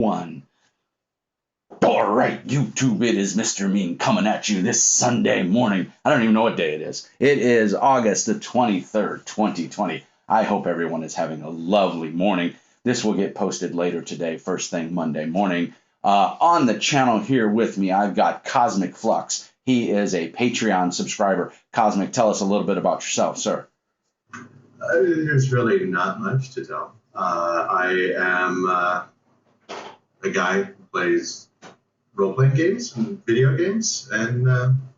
One. All right, YouTube, it is Mr. Mean coming at you this Sunday morning. I don't even know what day it is. It is August the 23rd, 2020. I hope everyone is having a lovely morning. This will get posted later today, first thing Monday morning. On the channel here with me, I've got Cosmic Flux. He is a Patreon subscriber. Cosmic, tell us a little bit about yourself, sir. There's really not much to tell. I am a guy who plays role-playing games and video games, and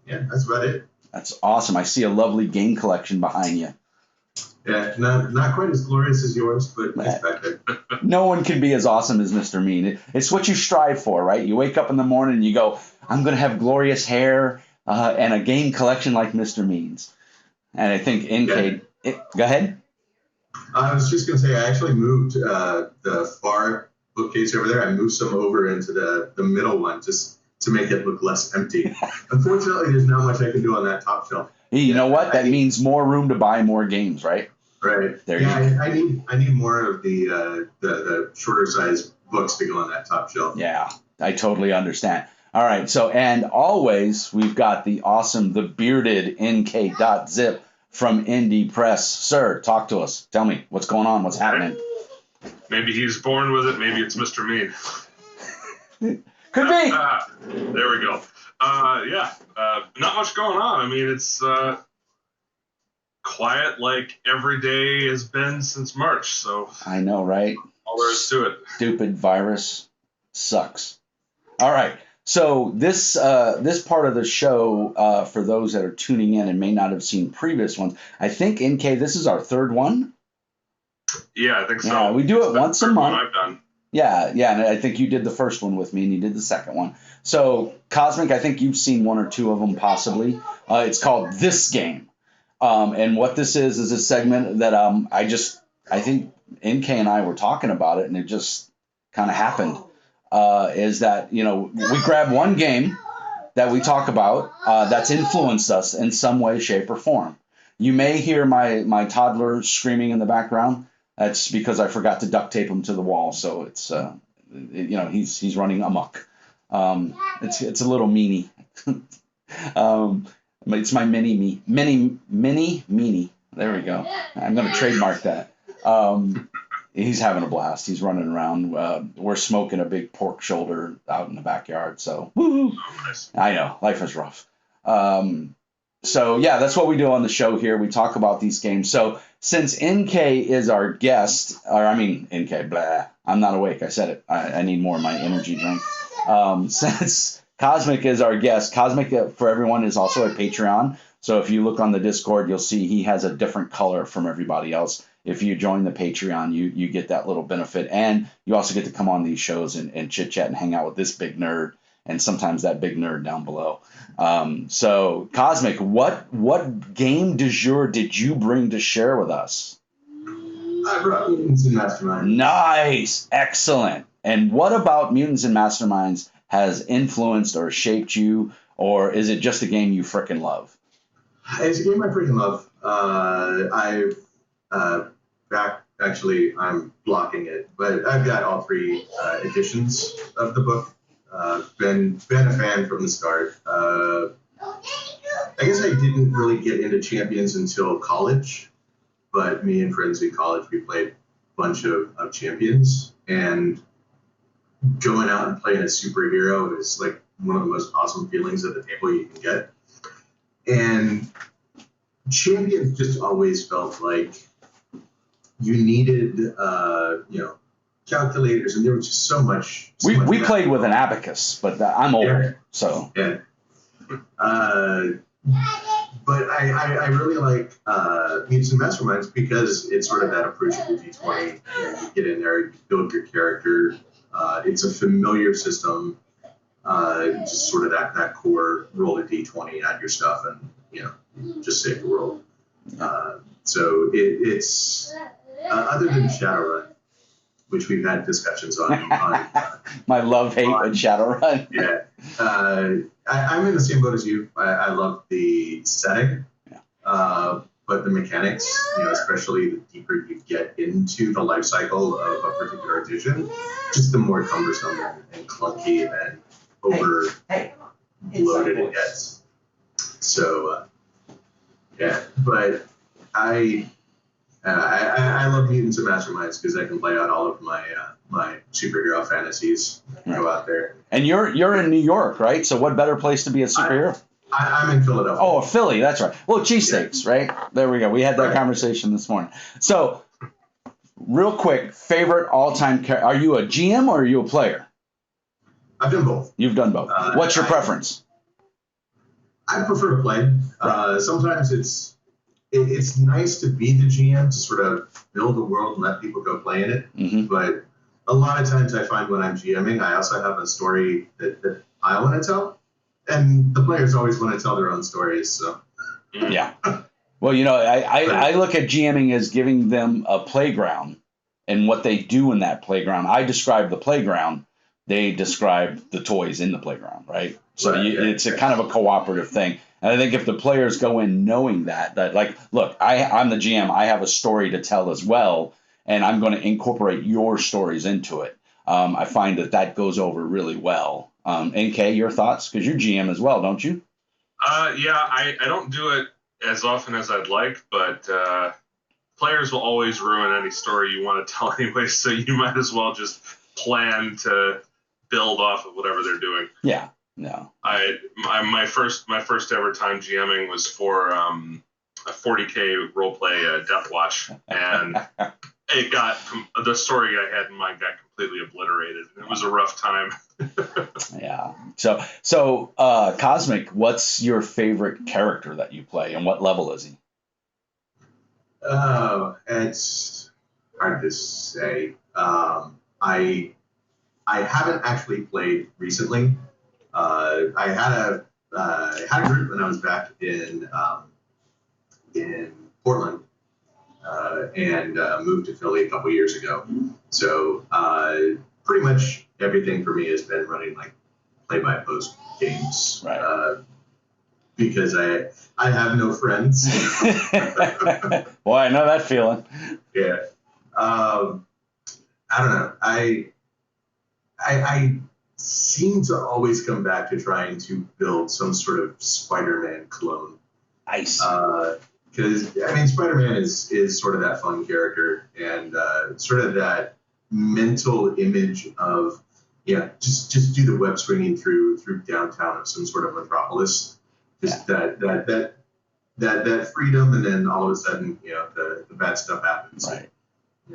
yeah, that's about it. That's awesome. I see a lovely game collection behind you. Yeah, not quite as glorious as yours, but it's back there. No one can be as awesome as Mr. Mean. It's what you strive for, right? You wake up in the morning and you go, I'm going to have glorious hair and a game collection like Mr. Mean's. And I think NK... Yeah. Go ahead. I was just going to say, I actually moved the far bookcase over there. I moved some over into the middle one just to make it look less empty. Unfortunately, there's not much I can do on that top shelf. You know what? That means more room to buy more games, right? Right. There yeah, you go. I need more of the shorter size books to go on that top shelf. Yeah, I totally understand. All right. So, and always we've got the awesome, the bearded NK.zip from Indie Press. Sir, talk to us. Tell me what's going on. What's happening? Maybe he's born with it. Maybe it's Mr. Mean. Could be. There we go. Not much going on. I mean, it's quiet like every day has been since March. So I know, right? All there is to it. Stupid virus sucks. All right. So this part of the show, for those that are tuning in and may not have seen previous ones, I think NK, this is our third one. Yeah, I think so. Yeah, we do it once a month. I've done. Yeah, and I think you did the first one with me, and you did the second one. So, Cosmic, I think you've seen one or two of them possibly. It's called This Game. And what this is a segment that I think NK and I were talking about it, and it just kind of happened. Is that, we grab one game that we talk about that's influenced us in some way, shape, or form. You may hear my toddler screaming in the background. That's because I forgot to duct tape him to the wall, so it's he's running amok. It's a little meanie. It's my mini meanie. There we go. I'm gonna trademark that. He's having a blast. He's running around. We're smoking a big pork shoulder out in the backyard. So woo! I know life is rough. So yeah, that's what we do on the show here. We talk about these games. So since NK is our guest, NK, blah, I'm not awake. I said it. I need more of my energy drink. Since Cosmic is our guest, Cosmic, for everyone, is also a Patreon. So if you look on the Discord, you'll see he has a different color from everybody else. If you join the Patreon, you get that little benefit. And you also get to come on these shows and chit-chat and hang out with this big nerd and sometimes that big nerd down below. So, Cosmic, what game du jour did you bring to share with us? I brought Mutants and Masterminds. Nice. Excellent. And what about Mutants and Masterminds has influenced or shaped you, or is it just a game you frickin' love? It's a game I freaking love. I'm blocking it, but I've got all three editions of the book. Been a fan from the start. I guess I didn't really get into Champions until college, but me and friends in college, we played a bunch of Champions, and going out and playing a superhero is like one of the most awesome feelings at the table you can get. And Champions just always felt like you needed, calculators, and there was just so much. We played with an abacus, but I'm old, so. Yeah. But I really like Mutants and Masterminds because it's sort of that approach to D20. You get in there, you build your character. It's a familiar system. Just sort of that core roll a D20, add your stuff, and just save the world. So it's other than Shadowrun, which we've had discussions on. My love-hate with Shadowrun. Yeah. I'm in the same boat as you. I love the setting. Yeah. but the mechanics, especially the deeper you get into the life cycle of a particular edition, just the more cumbersome and clunky and over bloated it gets. So yeah, but I love Mutants and Masterminds because I can play out all of my my superhero fantasies. Go out there. And you're in New York, right? So what better place to be a superhero? I'm in Philadelphia. Oh, Philly, that's right. Well, cheesesteaks, right? There we go. We had that conversation this morning. So, real quick, favorite all-time character. Are you a GM or are you a player? I've done both. You've done both. What's your preference? I prefer to play. Sometimes it's nice to be the GM to sort of build a world and let people go play in it. Mm-hmm. But a lot of times I find when I'm GMing, I also have a story that I want to tell. And the players always want to tell their own stories. So yeah. Well, I look at GMing as giving them a playground and what they do in that playground. I describe the playground. They describe the toys in the playground, right? So it's a kind of a cooperative thing. And I think if the players go in knowing that like, look, I'm the GM. I have a story to tell as well, and I'm going to incorporate your stories into it. I find that goes over really well. NK, your thoughts? Because you're GM as well, don't you? Yeah, I don't do it as often as I'd like, but players will always ruin any story you want to tell anyway, so you might as well just plan to build off of whatever they're doing. Yeah, no. My first ever time GMing was for a 40K roleplay Death Watch, and the story I had in mind got completely obliterated. It was a rough time. Yeah. So Cosmic, what's your favorite character that you play, and what level is he? Oh, it's hard to say. I haven't actually played recently. I had a group when I was back in Portland. And moved to Philly a couple years ago. So pretty much everything for me has been running like play-by-post games, right? Because I have no friends. Well, I know that feeling. Yeah, I don't know. I seem to always come back to trying to build some sort of Spider-Man clone. Nice. Because Spider-Man is sort of that fun character, and sort of that mental image of just do the web swinging through downtown of some sort of metropolis, just that freedom, and then all of a sudden the bad stuff happens. Right.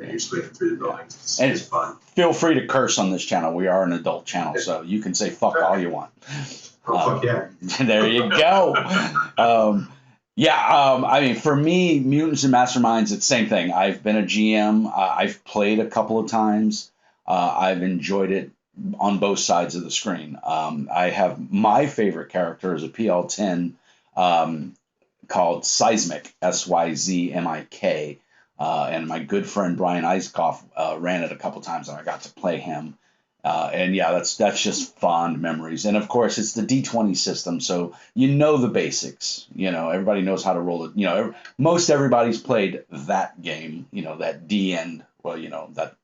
And you're swinging through the buildings. And it's fun. Feel free to curse on this channel. We are an adult channel, so you can say fuck all you want. Fuck yeah. There you go. For me, Mutants and Masterminds, it's the same thing. I've been a GM. I've played a couple of times. I've enjoyed it on both sides of the screen. I have my favorite character is a PL10 called Seismic, Syzmik. And my good friend Brian Eiskoff ran it a couple times, and I got to play him. That's just fond memories. And of course, it's the D20 system, so the basics. Everybody knows how to roll it. Most everybody's played that game. That D end. Well, that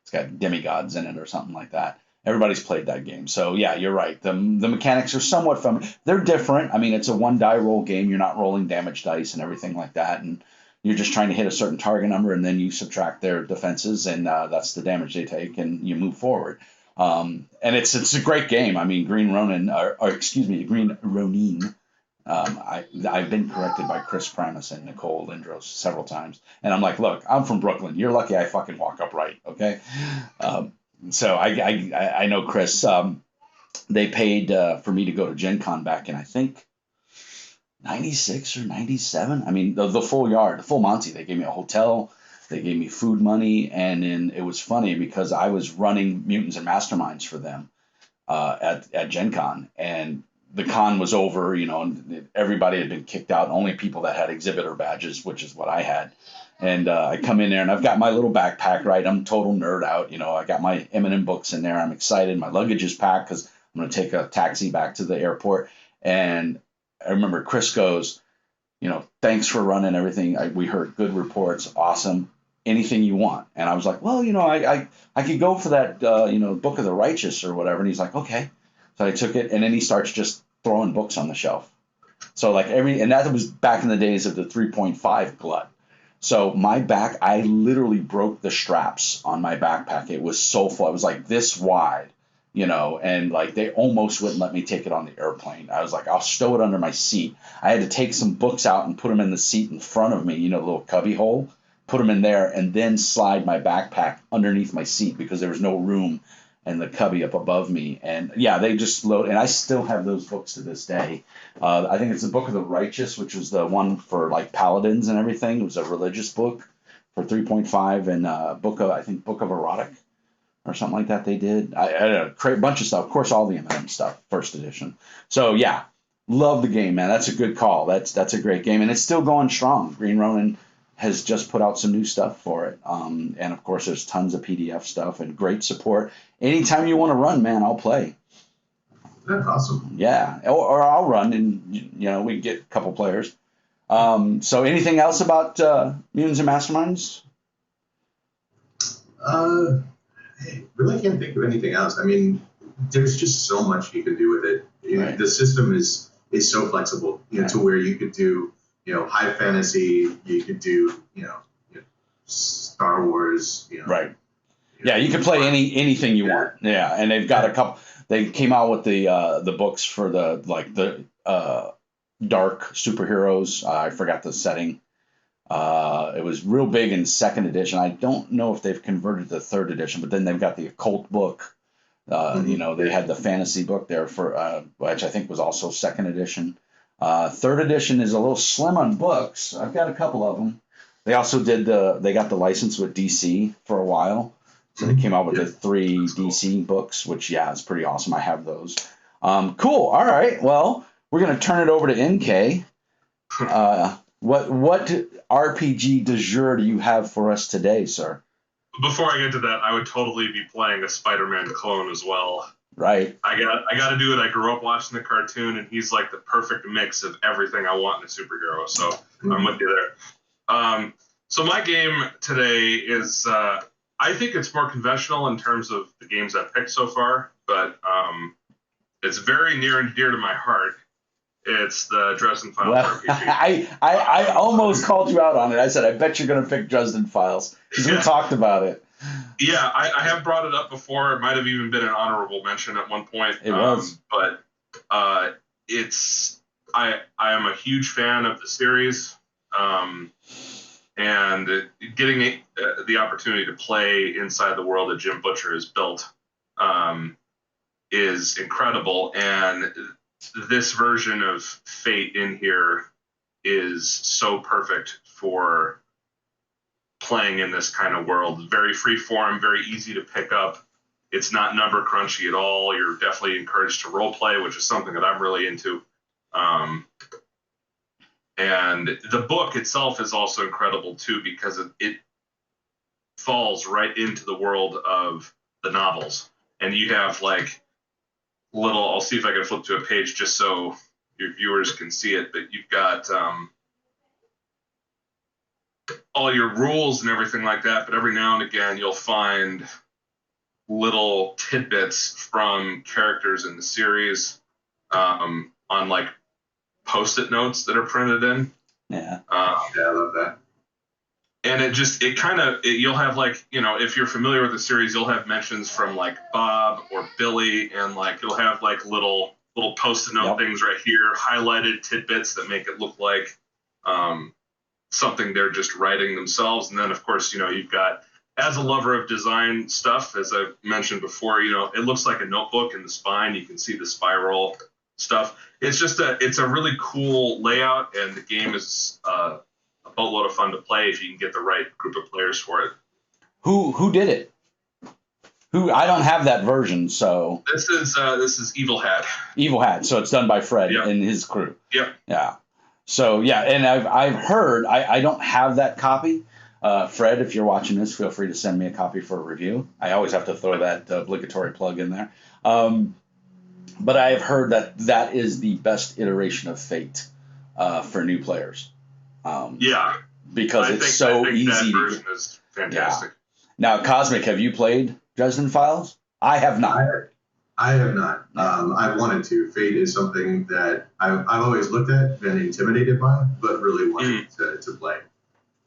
it's got demigods in it or something like that. Everybody's played that game. So yeah, you're right. The mechanics are somewhat fun. They're different. It's a one die roll game. You're not rolling damage dice and everything like that, and you're just trying to hit a certain target number, and then you subtract their defenses, and that's the damage they take, and you move forward. And it's a great game. Green Ronin. I've been corrected by Chris Primus and Nicole Lindros several times, and I'm like, look, I'm from Brooklyn. You're lucky I fucking walk upright, okay? So I know Chris. They paid for me to go to Gen Con back in, I think, 96 or 97. The full yard, the full Monty. They gave me a hotel. They gave me food money. And then it was funny because I was running Mutants and Masterminds for them at Gen Con. And the con was over, and everybody had been kicked out. Only people that had exhibitor badges, which is what I had. And I come in there, and I've got my little backpack, right? I'm total nerd out. I got my Eminem books in there. I'm excited. My luggage is packed because I'm going to take a taxi back to the airport. And I remember Chris goes, thanks for running everything. We heard good reports. Awesome. Anything you want. And I was like, well, I could go for that, Book of the Righteous or whatever. And he's like, okay. So I took it, and then he starts just throwing books on the shelf. So like and that was back in the days of the 3.5 glut. So my back, I literally broke the straps on my backpack. It was so full. It was like this wide, and like they almost wouldn't let me take it on the airplane. I was like, I'll stow it under my seat. I had to take some books out and put them in the seat in front of me, the little cubby hole, put them in there, and then slide my backpack underneath my seat because there was no room in the cubby up above me. And yeah, they just load, and I still have those books to this day. I think it's the Book of the Righteous, which was the one for like paladins and everything. It was a religious book for 3.5, and Book of Erotic or something like that they did. I had a bunch of stuff. Of course, all the M&M stuff, first edition. So yeah, love the game, man. That's a good call. That's a great game, and it's still going strong. Green Ronin has just put out some new stuff for it. And of course, there's tons of PDF stuff and great support. Anytime you want to run, man, I'll play. That's awesome. Yeah, or I'll run, and we get a couple players. So anything else about Mutants and Masterminds? I really can't think of anything else. I mean, there's just so much you can do with it. Right. The system is so flexible, to where you could do, high fantasy, you could do, Star Wars, Right. Yeah, you can play anything you want. Yeah, and they've got a couple. They came out with the books for the dark superheroes. I forgot the setting. It was real big in second edition. I don't know if they've converted to third edition, but then they've got the occult book. They had the fantasy book there for which I think was also second edition. Third edition is a little slim on books. I've got a couple of them. They also they got the license with DC for a while. So they came out with the 3 DC books, which, it's pretty awesome. I have those. Cool. All right. Well, we're going to turn it over to NK. What RPG du jour do you have for us today, sir? Before I get to that, I would totally be playing a Spider-Man clone as well. Right. I got to do it. I grew up watching the cartoon, and he's like the perfect mix of everything I want in a superhero. So I'm with you there. So my game today is, I think it's more conventional in terms of the games I've picked so far, but it's very near and dear to my heart. It's the Dresden Files RPG. I almost called you out on it. I said, I bet you're going to pick Dresden Files because we talked about it. Yeah, I have brought it up before. It might have even been an honorable mention at one point. It was. But I am a huge fan of the series. And getting the opportunity to play inside the world that Jim Butcher has built is incredible. And this version of Fate in here is so perfect for playing in this kind of world. Very free form, very easy to pick up. It's not number crunchy at all. You're definitely encouraged to role play, which is something that I'm really into. And the book itself is also incredible too, because it falls right into the world of the novels. And you have like I'll see if I can flip to a page just so your viewers can see it, but you've got all your rules and everything like that, but every now and again you'll find little tidbits from characters in the series on like Post-it notes that are printed in. Yeah. I love that. And you'll have like, if you're familiar with the series, you'll have mentions from like Bob or Billy, and like you'll have like little Post-it note things right here, highlighted tidbits that make it look like something they're just writing themselves. And then of course, you've got, as a lover of design stuff, as I mentioned before, it looks like a notebook in the spine. You can see the spiral stuff. It's just it's a really cool layout, and the game is a boatload of fun to play if you can get the right group of players for it. Who did it? I don't have that version, so this is Evil Hat. Evil Hat. So it's done by Fred and his crew. Yep. Yeah. So yeah, and I've heard, I don't have that copy. Fred, if you're watching this, feel free to send me a copy for a review. I always have to throw that obligatory plug in there. But I have heard that is the best iteration of Fate for new players. Yeah, because it's so easy that to version is fantastic. Now, Cosmic, have you played Dresden Files? I have not. I have not. I've wanted to. Fate is something that I've always looked at, been intimidated by, but really wanted to play.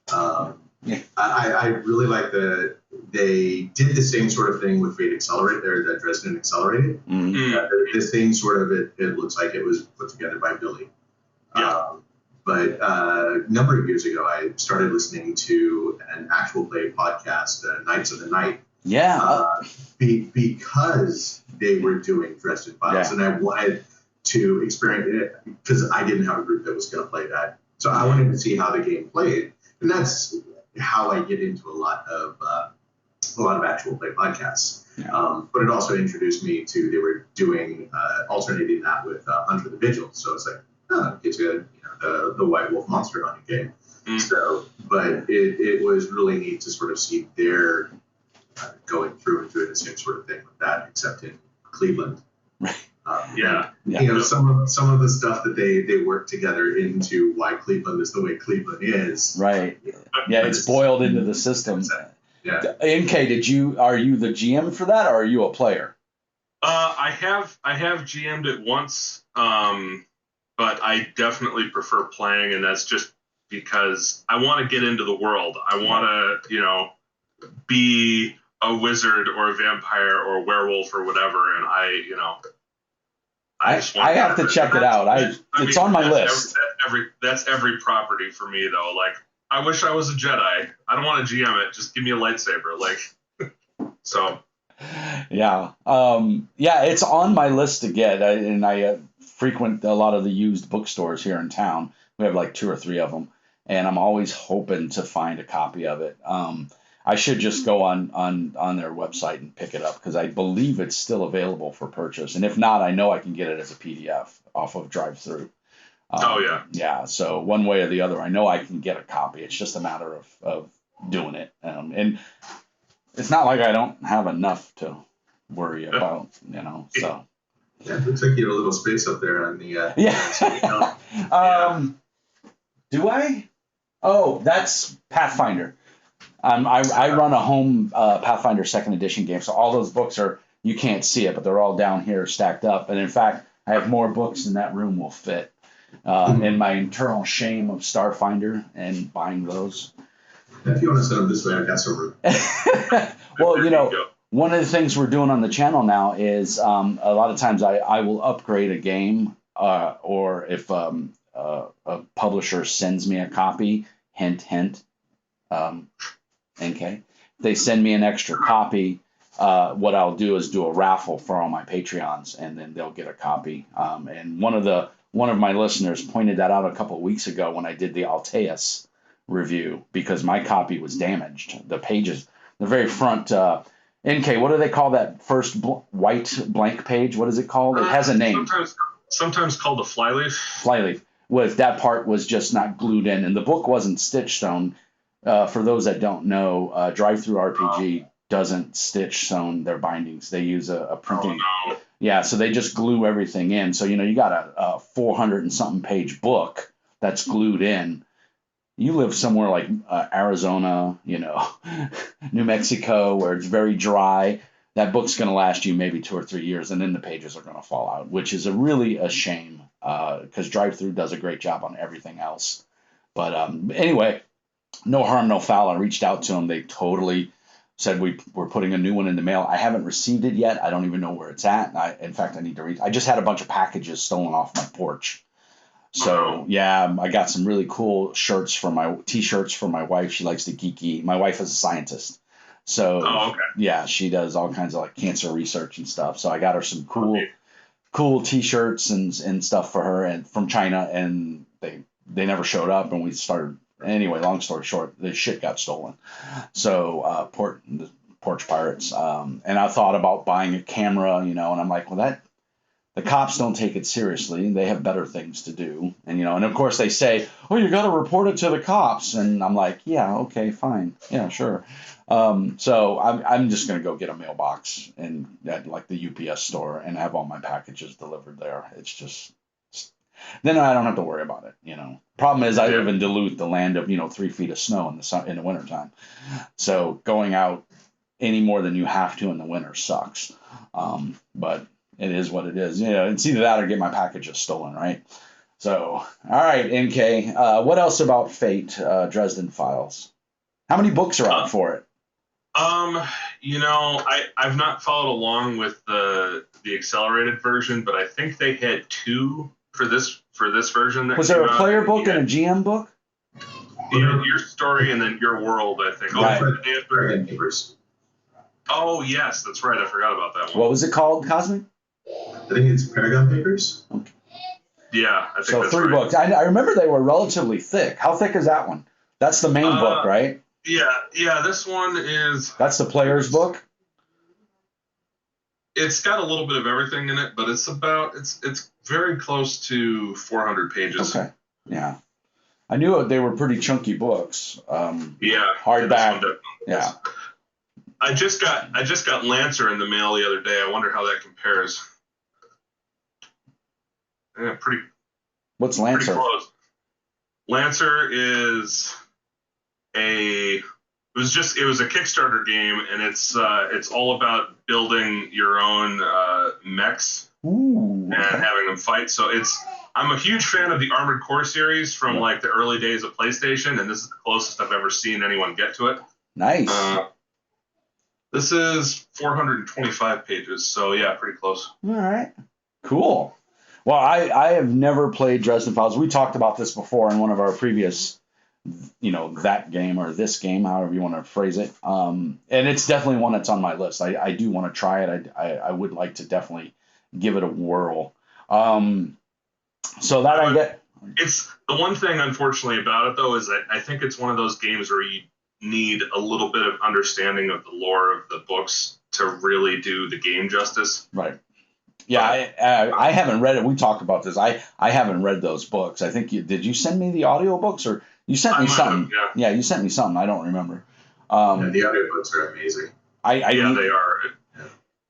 I really like that they did the same sort of thing with Fate Accelerate there, that Dresden Accelerated. The same sort of it looks like it was put together by Billy. But a number of years ago, I started listening to an actual play podcast, Knights of the Night. Because they were doing Dresden Files, and I wanted to experience it because I didn't have a group that was going to play that. So I wanted to see how the game played, and that's how I get into a lot of actual play podcasts. But it also introduced me to, they were doing alternating that with Hunter the Vigil. So it's like, it's the White Wolf Monster Hunting game. So, but it was really neat to sort of see their going through and doing the same sort of thing with that, except in Cleveland. Some of the stuff that they work together into why Cleveland is the way Cleveland is. Right. Yeah, it's boiled into the system. Yeah. NK, are you the GM for that, or are you a player? I have GM'd it once, but I definitely prefer playing, and that's just because I want to get into the world. I want to, be a wizard or a vampire or a werewolf or whatever, and I have to check it out. It's on my list. That's every property for me, though. Like, I wish I was a Jedi. I don't want to GM it. Just give me a lightsaber. Like, so. Yeah. It's on my list to get. I frequent a lot of the used bookstores here in town. We have like 2 or 3 of them, and I'm always hoping to find a copy of it. I should just go on their website and pick it up, because I believe it's still available for purchase. And if not, I know I can get it as a PDF off of Drive-Thru. Yeah. So one way or the other, I know I can get a copy. It's just a matter of doing it. And it's not like I don't have enough to worry about, so. Yeah, it looks like you have a little space up there on the. Do I? Oh, that's Pathfinder. I run a home Pathfinder 2nd edition game, so all those books you can't see it, but they're all down here stacked up. And in fact, I have more books than that room will fit. And my internal shame of Starfinder and buying those. If you want to send them this way, I've got some room. Well, one of the things we're doing on the channel now is a lot of times I will upgrade a game, or if a publisher sends me a copy, hint, NK, they send me an extra copy. What I'll do is do a raffle for all my Patreons, and then they'll get a copy. And one of my listeners pointed that out a couple of weeks ago when I did the Alteus review, because my copy was damaged. The pages, the very front. NK, what do they call that first white blank page? What is it called? It has a name. Sometimes called a flyleaf. Flyleaf. That part was just not glued in, and the book wasn't stitch sewn. For those that don't know, Drive-Thru RPG doesn't stitch sewn their bindings. They use a printing. Oh, no. Yeah, so they just glue everything in. So, you got a 400 and something page book that's glued in. You live somewhere like Arizona, New Mexico, where it's very dry. That book's going to last you maybe 2 or 3 years, and then the pages are going to fall out, which is really a shame, because Drive-Thru does a great job on everything else. But anyway, no harm, no foul. I reached out to them. They totally said we're putting a new one in the mail. I haven't received it yet. I don't even know where it's at. In fact, I need to read. I just had a bunch of packages stolen off my porch. So yeah, I got some really cool t-shirts for my wife. She likes to geeky. My wife is a scientist. So yeah, she does all kinds of like cancer research and stuff. So I got her some cool t-shirts and stuff for her, and from China, and they never showed up, and we started. Anyway, long story short, the shit got stolen. So the porch pirates. And I thought about buying a camera, and I'm like, well, the cops don't take it seriously. They have better things to do. And, and of course they say, oh, you got to report it to the cops. And I'm like, yeah, okay, fine. Yeah, sure. So I'm just going to go get a mailbox at like the UPS store and have all my packages delivered there. It's just, then I don't have to worry about it. Problem is I live in Duluth, the land of 3 feet of snow in the wintertime. So going out any more than you have to in the winter sucks. But it is what it is. It's either that or get my packages stolen, right? So, all right, NK. What else about Fate, Dresden Files? How many books are out for it? I've not followed along with the accelerated version, but I think they had 2 for this version. Was there a player book and a GM book? Your story and then your world, I think. Right. Oh yes, that's right. I forgot about that one. What was it called, Cosmic? I think it's Paragon Papers. Okay. Yeah, I think so that's 3 right. books. I remember they were relatively thick. How thick is that one? That's the main book, right? Yeah. This one is. That's the player's book. It's got a little bit of everything in it, but it's very close to 400 pages. Okay. Yeah. I knew they were pretty chunky books. Hardback. Yeah. I just got Lancer in the mail the other day. I wonder how that compares. Yeah, pretty. What's Lancer? Pretty close. Lancer is it was a Kickstarter game, and it's all about building your own mechs and having them fight. So I'm a huge fan of the Armored Core series from like the early days of PlayStation, and this is the closest I've ever seen anyone get to it. Nice. This is 425 pages, so yeah, pretty close. All right. Cool. Well, I have never played Dresden Files. We talked about this before in one of our previous, that game or this game, however you want to phrase it. And it's definitely one that's on my list. I do want to try it. I would like to definitely give it a whirl. So that I get. It's the one thing, unfortunately, about it though is I think it's one of those games where you need a little bit of understanding of the lore of the books to really do the game justice. Right. Yeah, I haven't read it. We talked about this. I haven't read those books. I think did you send me the audiobooks or you sent me something? Yeah, you sent me something. I don't remember. The audiobooks are amazing. They are.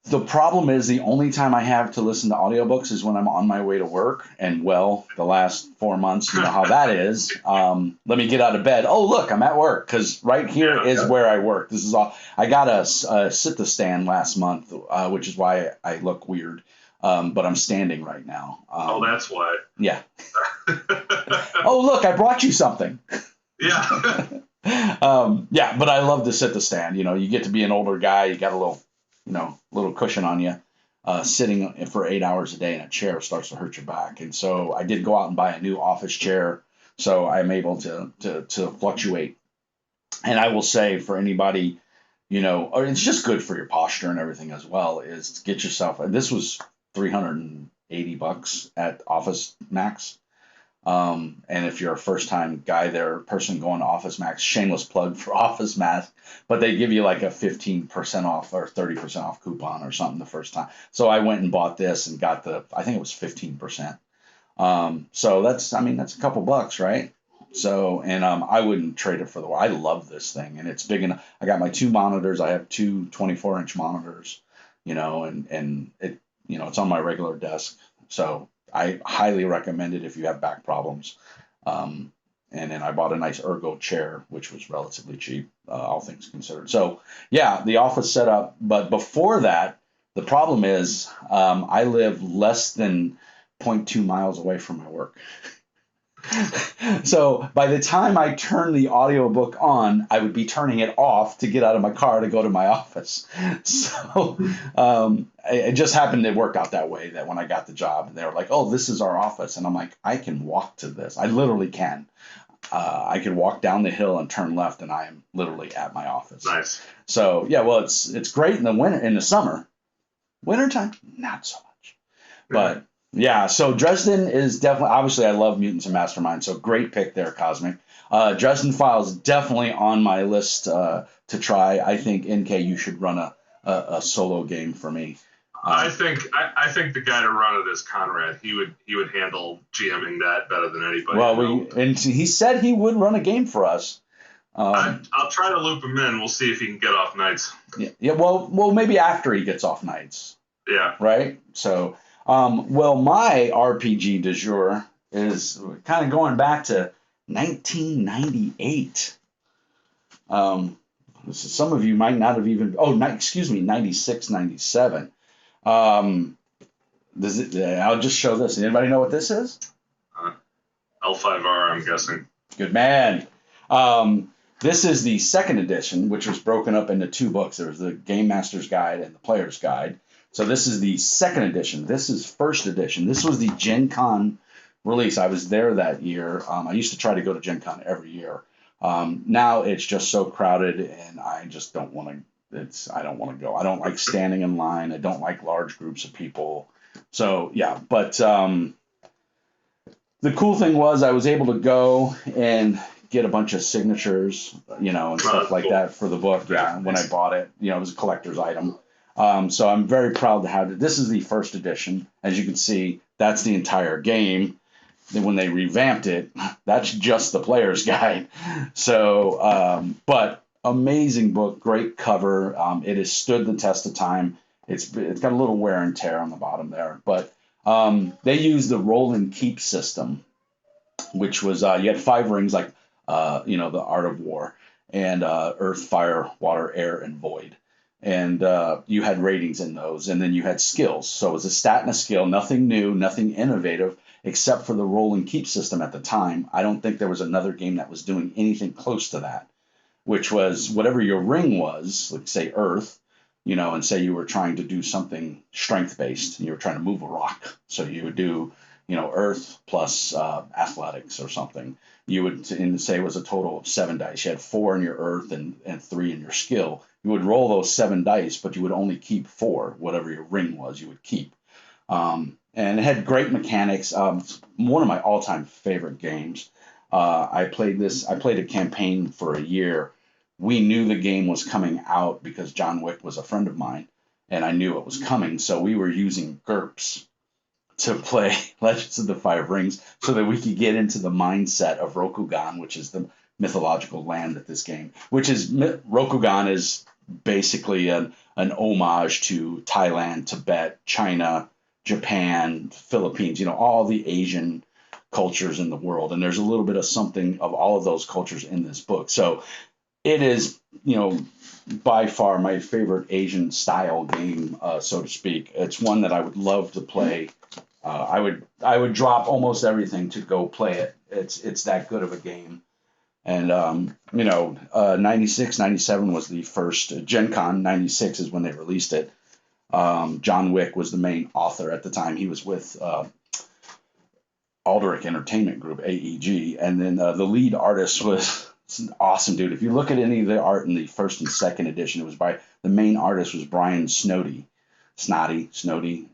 The problem is the only time I have to listen to audiobooks is when I'm on my way to work. And the last 4 months, you know how that is. Let me get out of bed. Oh, look, I'm at work because right here is where I work. This is all. I got a sit-to-stand last month, which is why I look weird. But I'm standing right now. That's why. Yeah. Oh, look, I brought you something. Yeah. But I love to sit-to-stand. You get to be an older guy. You got a little cushion on you. Sitting for 8 hours a day in a chair starts to hurt your back. And so I did go out and buy a new office chair. So I'm able to fluctuate. And I will say for anybody, or it's just good for your posture and everything as well, is to get yourself, this was $380 at Office Max. And if you're a first time person going to Office Max, shameless plug for Office Max, but they give you like a 15% off or 30% off coupon or something the first time. So I went and bought this and got I think it was 15%. So that's a couple bucks, right? So, and I wouldn't trade it for the world. I love this thing and it's big enough. I got my 2 monitors. I have 2 24-inch monitors, and it, it's on my regular desk. So I highly recommend it if you have back problems. And then I bought a nice ergo chair, which was relatively cheap, all things considered. So yeah, the office setup. But before that, the problem is I live less than 0.2 miles away from my work. So by the time I turn the audiobook on, I would be turning it off to get out of my car to go to my office. So it just happened to work out that way, that when I got the job, they were like, oh, this is our office. And I'm like, I can walk to this. I literally can. I could walk down the hill and turn left, and I am literally at my office. Nice. So yeah, well, it's great in the summer. Wintertime, not so much. But yeah, so Dresden is definitely, obviously I love Mutants and Masterminds, so great pick there, Cosmic. Dresden Files definitely on my list to try. I think, NK, you should run a solo game for me. I think the guy to run it is Conrad. He would handle GMing that better than anybody. Well, and he said he would run a game for us. I'll try to loop him in. We'll see if he can get off nights. Yeah. Well, maybe after he gets off nights. Yeah. Right. So, my RPG du jour is kind of going back to 1998. Some of you might not have even, excuse me, 96, 97. I'll just show this. Anybody know what this is? L5R, I'm guessing. Good man. This is the second edition, which was broken up into two books. There's the Game Master's Guide and the Player's Guide. So this is the second edition. This is first edition. This was the Gen Con release. I was there that year. I used to try to go to Gen Con every year. Now it's just so crowded, and I just don't want to. I don't want to go. I don't like standing in line. I don't like large groups of people. So yeah, but the cool thing was I was able to go and get a bunch of signatures, and stuff like that for the book. Yeah, when I bought it, it was a collector's item. So I'm very proud to have it. This is the first edition. As you can see, that's the entire game. Then when they revamped it, that's just the Player's Guide. So, but amazing book, great cover. It has stood the test of time. It's got a little wear and tear on the bottom there, but they used the roll and keep system, which was you had 5 rings like the Art of War, and Earth, Fire, Water, Air, and Void. And you had ratings in those, and then you had skills. So it was a stat and a skill, nothing new, nothing innovative, except for the roll and keep system at the time. I don't think there was another game that was doing anything close to that, which was whatever your ring was, like say Earth, and say you were trying to do something strength-based, and you were trying to move a rock. So you would do, Earth plus athletics or something. You would say it was a total of 7 dice. You had 4 in your Earth and 3 in your skill. You would roll those 7 dice, but you would only keep 4. Whatever your ring was, you would keep. And it had great mechanics. One of my all-time favorite games. I played a campaign for a year. We knew the game was coming out because John Wick was a friend of mine, and I knew it was coming. So we were using GURPS to play Legends of the Five Rings so that we could get into the mindset of Rokugan, which is the mythological land of this game. Rokugan is basically an homage to Thailand, Tibet, China, Japan, Philippines, all the Asian cultures in the world. And there's a little bit of something of all of those cultures in this book. So it is, by far my favorite Asian style game, so to speak. It's one that I would love to play. I would drop almost everything to go play it. It's that good of a game. And, 96, 97 was the first Gen Con. 96 is when they released it. John Wick was the main author at the time. He was with Aldrich Entertainment Group, AEG. And then the lead artist was an awesome dude. If you look at any of the art in the first and second edition, the main artist was Brian Snowdy, Snowdy, Snoody.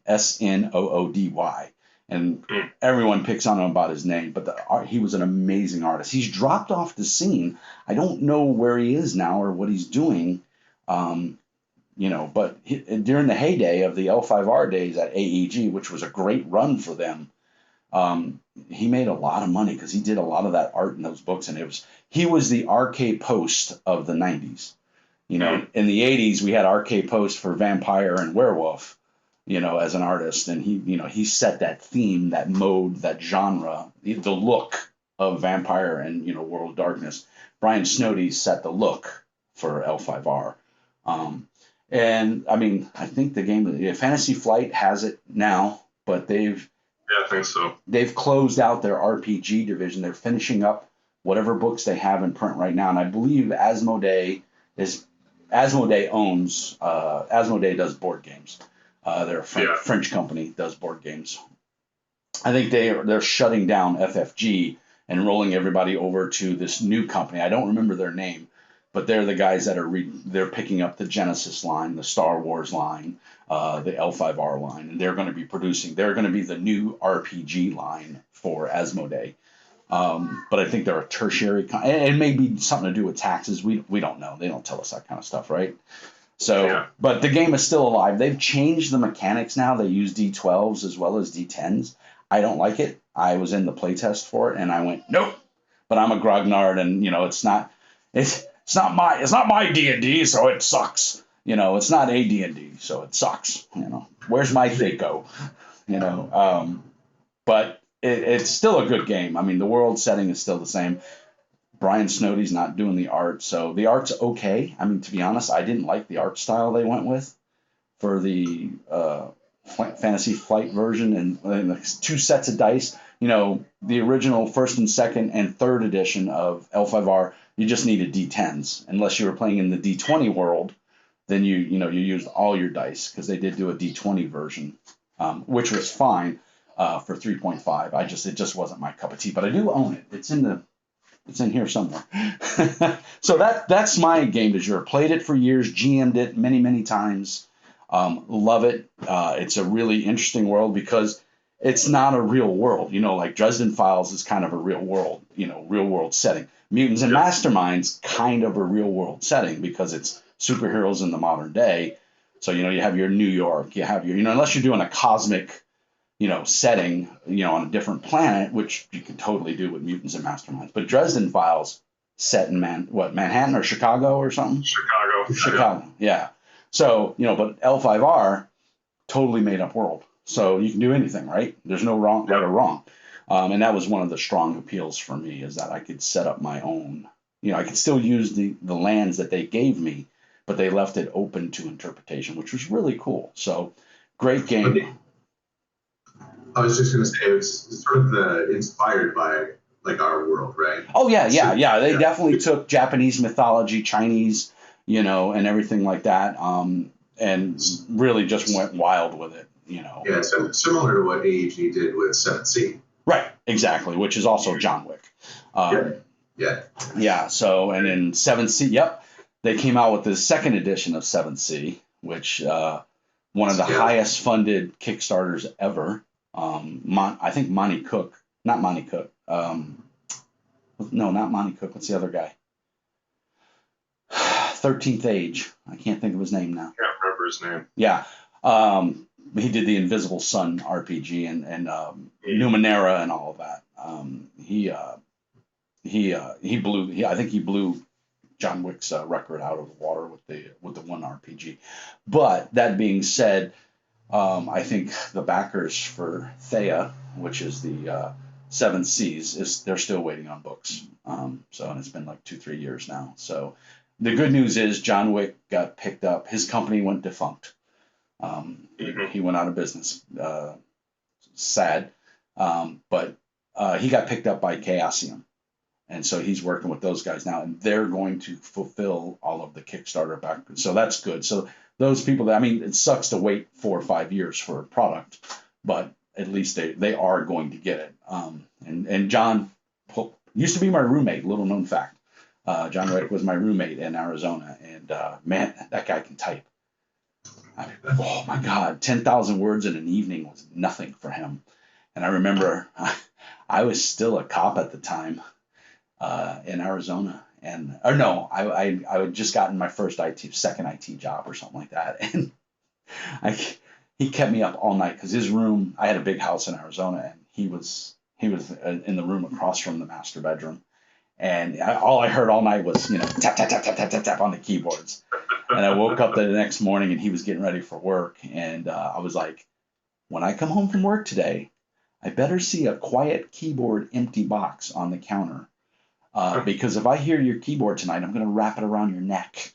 And everyone picks on him about his name, but he was an amazing artist. He's dropped off the scene. I don't know where he is now or what he's doing, but during the heyday of the L5R days at AEG, which was a great run for them, he made a lot of money because he did a lot of that art in those books, and he was the RK Post of the 90s. In the 80s, we had RK Post for Vampire and Werewolf, as an artist, and he set that theme, that mode, that genre, the look of Vampire and World of Darkness. Brian Snowdy set the look for L5R, and I think the game, Fantasy Flight has it now, but I think so. They've closed out their RPG division. They're finishing up whatever books they have in print right now, and I believe Asmodee does board games. They're a French company, does board games. I think they're shutting down FFG and rolling everybody over to this new company. I don't remember their name, but they're the guys that they're picking up the Genesis line, the Star Wars line, the L5R line, and they're going to be the new RPG line for Asmodee. But I think they're a tertiary, it may be something to do with taxes. We don't know. They don't tell us that kind of stuff, right? So, But the game is still alive. They've changed the mechanics now. They use D12s as well as D10s. I don't like it. I was in the playtest for it, and I went, nope. But I'm a grognard, and it's not my D&D, so it sucks. It's not a D&D, so it sucks. Where's my Thaco? But it's still a good game. I mean, the world setting is still the same. Brian Snowdy's not doing the art, so the art's okay. I mean, to be honest, I didn't like the art style they went with for the Fantasy Flight version, and the 2 sets of dice. You know, the original first and second and third edition of L5R, you just needed D10s. Unless you were playing in the D20 world, then you used all your dice, because they did do a D20 version, which was fine for 3.5. It just wasn't my cup of tea, but I do own it. It's in here somewhere. So that's my game du jour. Played it for years, GM'd it many, many times. Love it. It's a really interesting world because it's not a real world. You know, like Dresden Files is kind of a real world, real world setting. Mutants and Masterminds, kind of a real world setting because it's superheroes in the modern day. So, you have your New York, you have your, unless you're doing a cosmic, setting, on a different planet, which you can totally do with Mutants and Masterminds. But Dresden Files set in Manhattan or Chicago or something? Chicago, yeah. So, but L5R, totally made up world. So you can do anything, right? There's no right or wrong. And that was one of the strong appeals for me, is that I could set up my own, I could still use the lands that they gave me, but they left it open to interpretation, which was really cool. So great game. I was just going to say, it's sort of inspired by like our world, right? Oh yeah. They definitely took Japanese mythology, Chinese, and everything like that, and really just went wild with it, Yeah, so similar to what AEG did with 7th. Right, exactly, which is also John Wick. Yeah. So, and in 7th, yep, they came out with the second edition of 7th, which one of the highest funded Kickstarters ever. I think Monty Cook, not Monty Cook. No, not Monty Cook. What's the other guy? 13th Age. I can't think of his name now. Can't remember his name. Yeah. He did the Invisible Sun RPG and Numenera and all of that. He blew John Wick's record out of the water with the one RPG. But that being said, I think the backers for Thea, which is the 7 Seas, they're still waiting on books. And it's been like 2-3 years now. So the good news is John Wick got picked up. His company went defunct. He went out of business. Sad. But he got picked up by Chaosium. And so he's working with those guys now, and they're going to fulfill all of the Kickstarter back. So that's good. So those people it sucks to wait 4 or 5 years for a product, but at least they are going to get it. And John used to be my roommate, little known fact. John Wick was my roommate in Arizona, and man, that guy can type. Oh my God, 10,000 words in an evening was nothing for him. And I remember I was still a cop at the time in Arizona, I had just gotten my first second IT job or something like that, and he kept me up all night because his room, I had a big house in Arizona, and he was in the room across from the master bedroom. And all I heard all night was, tap, tap, tap, tap, tap, tap, tap on the keyboards. And I woke up the next morning and he was getting ready for work. And I was like, when I come home from work today, I better see a quiet keyboard empty box on the counter. Because if I hear your keyboard tonight, I'm going to wrap it around your neck.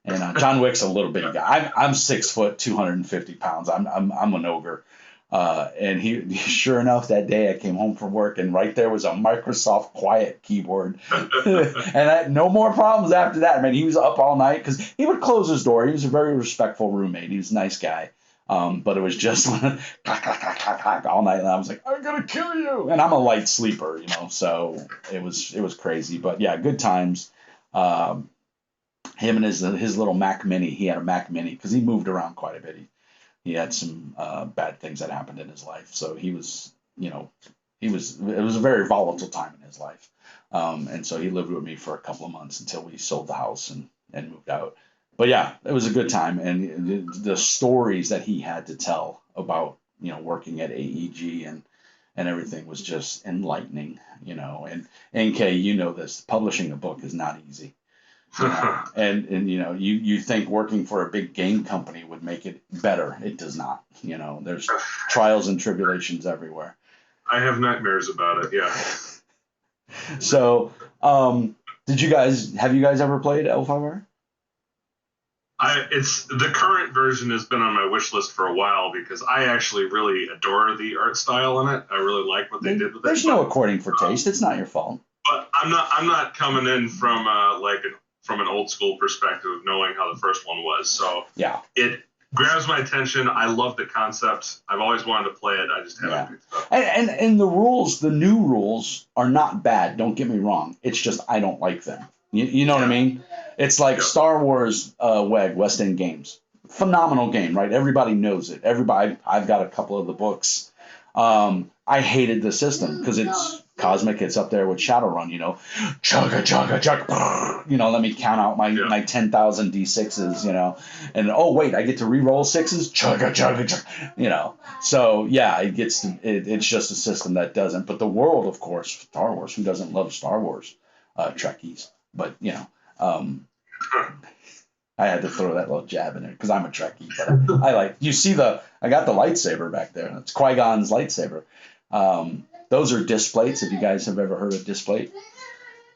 And John Wick's a little bitty guy. I'm 6 foot, 250 pounds. I'm an ogre. And he, sure enough, that day I came home from work, and right there was a Microsoft Quiet keyboard. And no more problems after that. Man, he was up all night because he would close his door. He was a very respectful roommate. He was a nice guy. But it was just clack, clack, clack, clack, clack, all night. And I was like, I'm going to kill you. And I'm a light sleeper, so it was crazy. But yeah, good times. Him and his little Mac Mini. He had a Mac Mini because he moved around quite a bit. He had some bad things that happened in his life. So it was a very volatile time in his life. And so he lived with me for a couple of months until we sold the house and moved out. But yeah, it was a good time. And the stories that he had to tell about, working at AEG and everything was just enlightening, and NK, this, publishing a book is not easy. And you think working for a big game company would make it better. It does not. There's trials and tribulations everywhere. I have nightmares about it. Yeah. So, have you guys ever played L5R? It's the current version has been on my wish list for a while because I actually really adore the art style in it. I really like what they did with it. There's no according for taste. It's not your fault. But I'm not coming in from from an old school perspective of knowing how the first one was. So yeah, it grabs my attention. I love the concept. I've always wanted to play it. I just haven't picked it up. And the rules, the new rules are not bad. Don't get me wrong. It's just I don't like them. You know what I mean? It's like Star Wars West End Games. Phenomenal game, right? Everybody knows it. I've got a couple of the books. I hated the system because it's cosmic. It's up there with Shadowrun, chugga, chugga, chugga, let me count out my 10,000 D6s, and oh, wait, I get to re-roll sixes, chugga, chugga, chugga, so yeah, it's just a system that doesn't, but the world, of course, Star Wars, who doesn't love Star Wars, Trekkies, but, I had to throw that little jab in there because I'm a Trekkie, but I got the lightsaber back there. It's Qui-Gon's lightsaber. Those are disc plates, if you guys have ever heard of disc plate.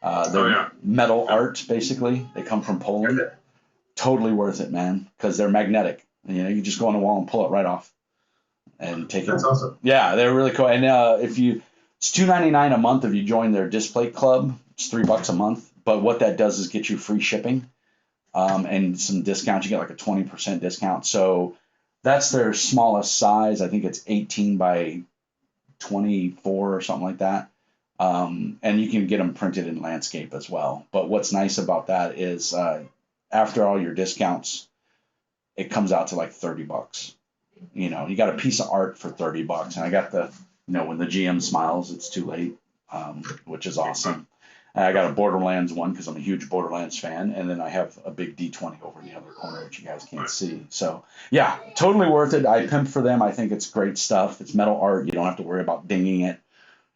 They're metal art, basically. They come from Poland. Totally worth it, man, because they're magnetic. You just go on the wall and pull it right off and take it. That's awesome. Yeah, they're really cool. And it's $2.99 a month if you join their disc plate club. It's $3 a month. But what that does is get you free shipping. And some discounts. You get like a 20% discount. So that's their smallest size. I think it's 18 by 24 or something like that. And you can get them printed in landscape as well. But what's nice about that is after all your discounts, it comes out to like $30. You got a piece of art for $30. And I got when the GM smiles, it's too late, which is awesome. I got a Borderlands one because I'm a huge Borderlands fan, and then I have a big D20 over in the other corner, which you guys can't see. So, yeah, totally worth it. I pimp for them. I think it's great stuff. It's metal art. You don't have to worry about dinging it,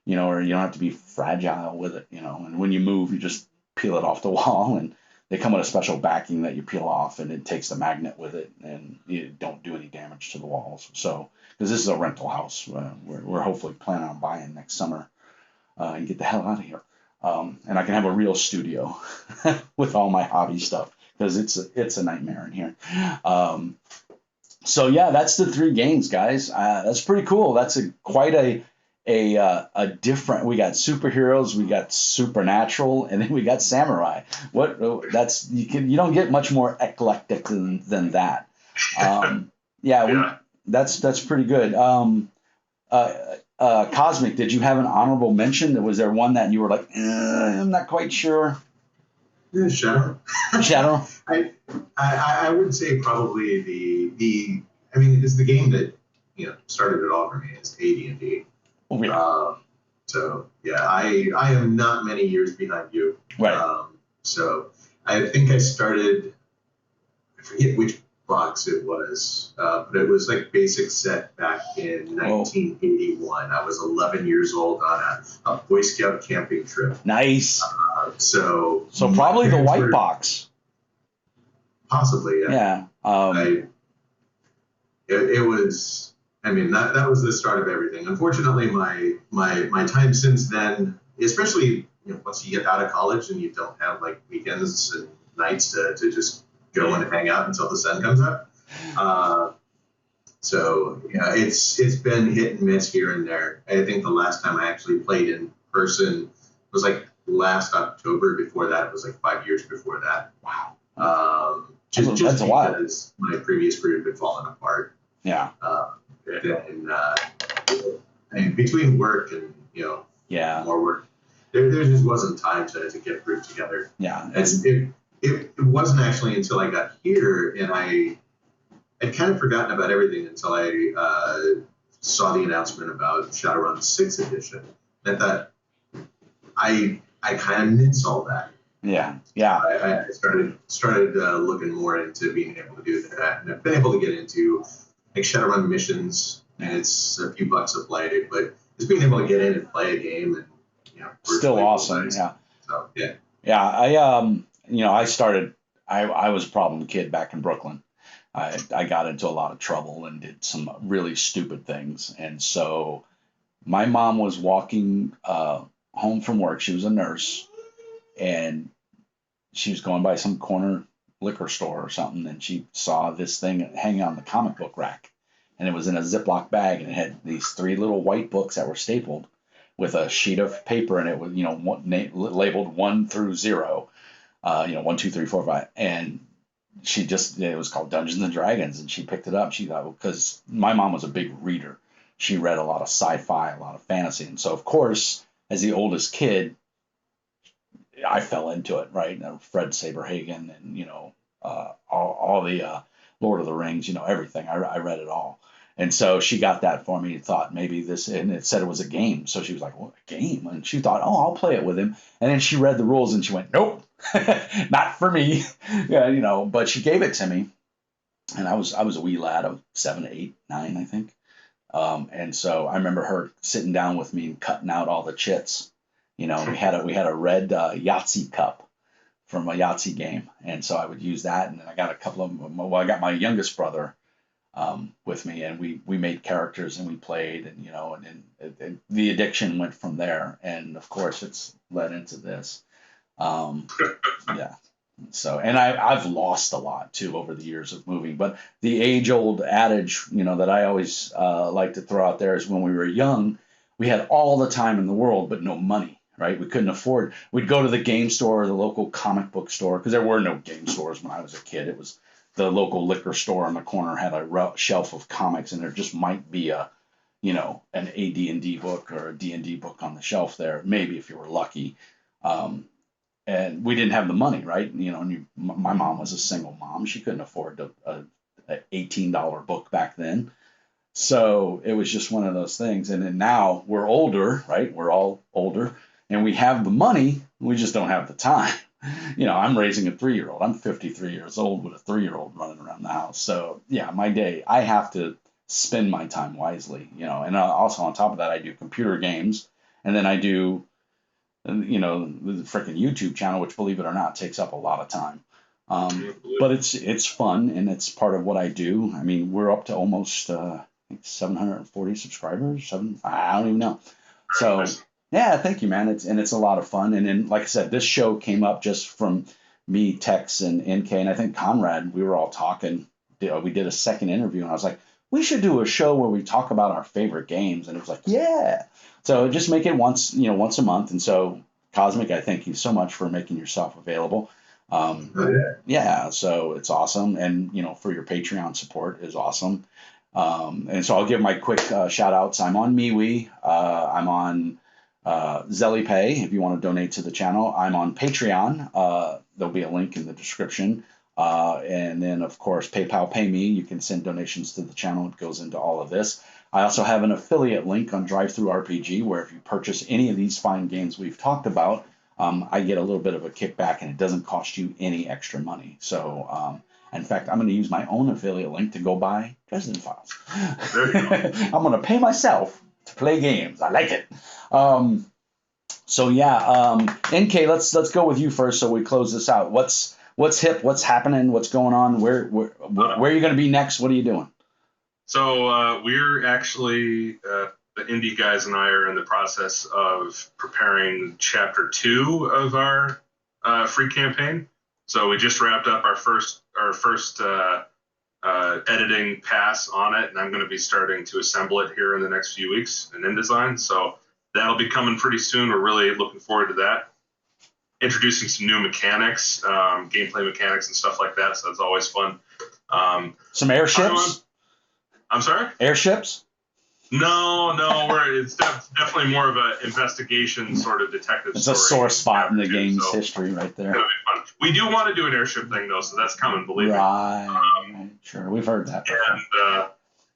or you don't have to be fragile with it, And when you move, you just peel it off the wall, and they come with a special backing that you peel off, and it takes the magnet with it, and you don't do any damage to the walls. So, because this is a rental house, we're hopefully planning on buying next summer and get the hell out of here. And I can have a real studio with all my hobby stuff because it's a nightmare in here. So yeah, that's the 3 games, guys. That's pretty cool. That's quite a different. We got superheroes, we got supernatural, and then we got samurai. You don't get much more eclectic than that. That's pretty good. Cosmic, did you have an honorable mention? Was there one that you were like, I'm not quite sure? Yeah, Shadow. Shadow. I would say probably it's the game that started it all for me. Is AD&D. Oh, yeah. So yeah, I am not many years behind you. Right. So I think I started. I forget which box it was, but it was like basic set back in 1981. I was 11 years old on a Boy Scout camping trip. Nice. So probably the white box. Possibly, yeah. Yeah. It was. I mean, that was the start of everything. Unfortunately, my time since then, especially once you get out of college and you don't have like weekends and nights to just go and hang out until the sun comes up. So yeah, it's been hit and miss here and there. I think the last time I actually played in person was like last October. Before that, it was like 5 years before that. Wow. Just that's a while. Because my previous group had fallen apart. Yeah. And between work and more work, there just wasn't time to get a group together. Yeah. It wasn't actually until I got here and I'd kind of forgotten about everything until I saw the announcement about Shadowrun 6th edition. And I thought I kind of miss all that. Yeah. I started looking more into being able to do that, and I've been able to get into like Shadowrun missions, and it's a few bucks a play, but just being able to get in and play a game and still awesome. Yeah. So yeah. Yeah. I started. I was a problem kid back in Brooklyn. I got into a lot of trouble and did some really stupid things, and so My mom was walking home from work. She was a nurse, and she was going by some corner liquor store or something, and she saw this thing hanging on the comic book rack, and it was in a Ziploc bag, and it had these three little white books that were stapled with a sheet of paper, and it was labeled 1 through 0, 1, 2, 3, 4, 5, and it was called Dungeons and Dragons, and she picked it up. She thought, because my mom was a big reader, she read a lot of sci-fi, a lot of fantasy, and so of course, as the oldest kid, I fell into it, right? Fred Saberhagen and all the Lord of the Rings, everything. I read it all, and so she got that for me. And thought maybe this, and it said it was a game, so she was like, "What, a game?" And she thought, "Oh, I'll play it with him." And then she read the rules and she went, "Nope, not for me." Yeah, But she gave it to me, and I was a wee lad of 7, 8, 9, I think. And so I remember her sitting down with me and cutting out all the chits. We had a red Yahtzee cup from a Yahtzee game, and so I would use that. And then I got a couple of them. Well, I got my youngest brother with me, and we made characters and we played, and the addiction went from there. And of course, it's led into this. Um, yeah. So, and I've lost a lot too over the years of moving, but the age old adage, that I always like to throw out there is when we were young, we had all the time in the world, but no money, right? We couldn't afford, we'd go to the game store or the local comic book store, because there were no game stores when I was a kid. It was the local liquor store on the corner had a shelf of comics, and there just might be an AD&D book or a D&D book on the shelf there, maybe if you were lucky. Um, and we didn't have the money, right? My mom was a single mom; she couldn't afford a $18 book back then. So it was just one of those things. And then now we're older, right? We're all older, and we have the money. We just don't have the time. I'm raising a 3-year-old. I'm 53 years old with a 3-year-old running around the house. So yeah, my day, I have to spend my time wisely. And also on top of that, I do computer games, and then I do the freaking YouTube channel, which, believe it or not, takes up a lot of time. But it's fun, and it's part of what I do. I mean, we're up to almost I think 740 subscribers. I don't even know. So yeah, thank you, man. It's a lot of fun. And then, like I said, this show came up just from me, Tex, and NK, and I think Conrad. We were all talking. We did a second interview, and I was like, we should do a show where we talk about our favorite games. And it was like, yeah. So just make it once a month. And so, Cosmic, I thank you so much for making yourself available. Yeah, so it's awesome. And, for your Patreon support is awesome. And so I'll give my quick shout outs. I'm on MeWe. I'm on ZellyPay if you want to donate to the channel. I'm on Patreon. There'll be a link in the description. And then, of course, PayPal Pay Me. You can send donations to the channel. It goes into all of this. I also have an affiliate link on DriveThruRPG, where if you purchase any of these fine games we've talked about, I get a little bit of a kickback, and it doesn't cost you any extra money. So, in fact, I'm going to use my own affiliate link to go buy Dresden Files. I'm going to pay myself to play games. I like it. So yeah, NK, let's go with you first, so we close this out. What's hip? What's happening? What's going on? Where are you going to be next? What are you doing? So we're actually the indie guys and I are in the process of preparing chapter 2 of our free campaign. So we just wrapped up our first editing pass on it, and I'm going to be starting to assemble it here in the next few weeks in InDesign. So that'll be coming pretty soon. We're really looking forward to that. Introducing some new mechanics, gameplay mechanics and stuff like that. So that's always fun. Some airships? I'm sorry? Airships? No, it's definitely more of an investigation sort of detective story. It's a sore spot in the game's history right there. It'll be fun. We do want to do an airship thing, though, so that's coming, believe me. Right. Sure, we've heard that.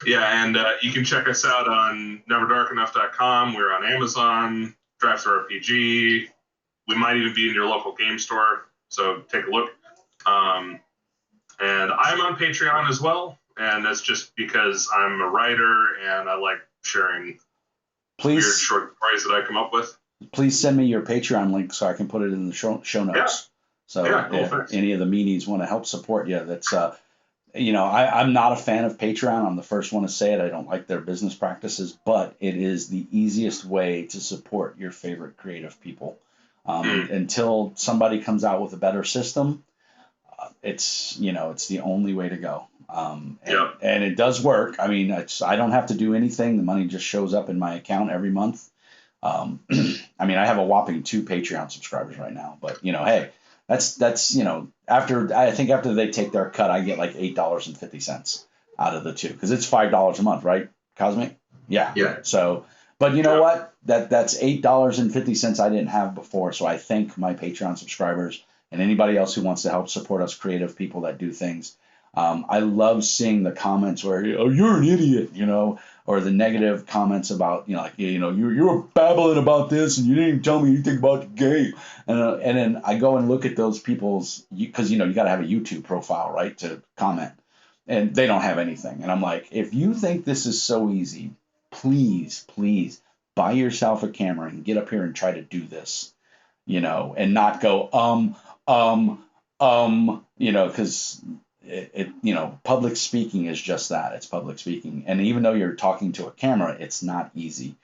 And you can check us out on neverdarkenough.com. We're on Amazon, DriveThruRPG. We might even be in your local game store, so take a look. And I'm on Patreon as well. And that's just because I'm a writer and I like sharing weird short stories that I come up with. Please send me your Patreon link so I can put it in the show notes. Yeah. So if any of the meanies want to help support you, that's I'm not a fan of Patreon. I'm the first one to say it. I don't like their business practices, but it is the easiest way to support your favorite creative people. Mm. Until somebody comes out with a better system, it's the only way to go. Yep. And it does work. I mean, I don't have to do anything. The money just shows up in my account every month. I mean, I have a whopping 2 Patreon subscribers right now, but hey, that's after they take their cut, I get like $8.50 out of the 2 because it's $5 a month, right, Cosmic? Yeah. Yeah. So, but you know Yeah. what? That's $8.50 I didn't have before. So I thank my Patreon subscribers and anybody else who wants to help support us creative people that do things. I love seeing the comments where, oh, you're an idiot, or the negative comments about, you were babbling about this and you didn't even tell me anything about the game. And then I go and look at those people's, because, you got to have a YouTube profile, right, to comment. And they don't have anything. And I'm like, if you think this is so easy, please, please buy yourself a camera and get up here and try to do this, and not go, because public speaking is just that. It's public speaking. And even though you're talking to a camera, it's not easy.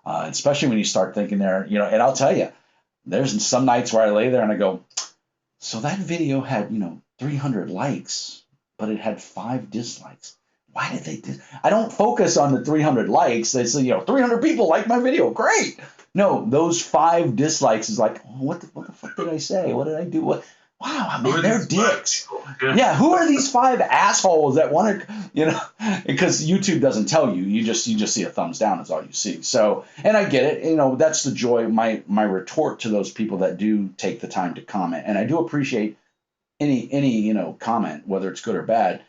Especially when you start thinking there, and I'll tell you, there's some nights where I lay there and I go, so that video had, 300 likes, but it had 5 dislikes. Why did they do? I don't focus on the 300 likes. They say, 300 people like my video. Great. No, those 5 dislikes is like, oh, what the fuck did I say? What did I do? What? Wow, man, they're dicks. Yeah, who are these 5 assholes that want to, because YouTube doesn't tell you. You just see a thumbs down is all you see. So, and I get it. That's the joy. My retort to those people that do take the time to comment, and I do appreciate any comment, whether it's good or bad,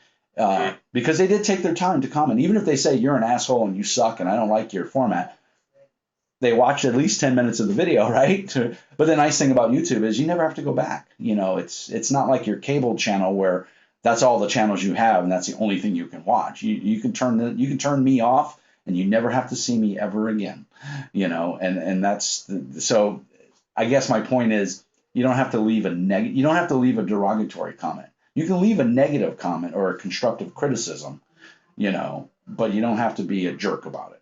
because they did take their time to comment. Even if they say you're an asshole and you suck and I don't like your format, they watched at least 10 minutes of the video, right? But the nice thing about YouTube is you never have to go back. It's not like your cable channel where that's all the channels you have and that's the only thing you can watch. You can turn me off and you never have to see me ever again. And that's so I guess my point is you don't have to leave a derogatory comment. You can leave a negative comment or a constructive criticism, but you don't have to be a jerk about it,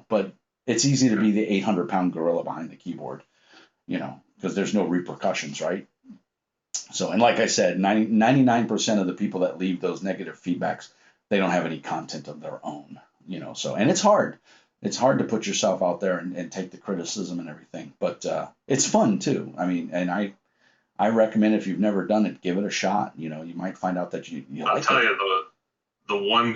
but it's easy to be the 800-pound gorilla behind the keyboard, because there's no repercussions, right? So, and like I said, 99% of the people that leave those negative feedbacks, they don't have any content of their own, so, and it's hard. It's hard to put yourself out there and take the criticism and everything, but it's fun too. I mean, and I recommend if you've never done it, give it a shot. You might find out that you I'll like tell it. you, the one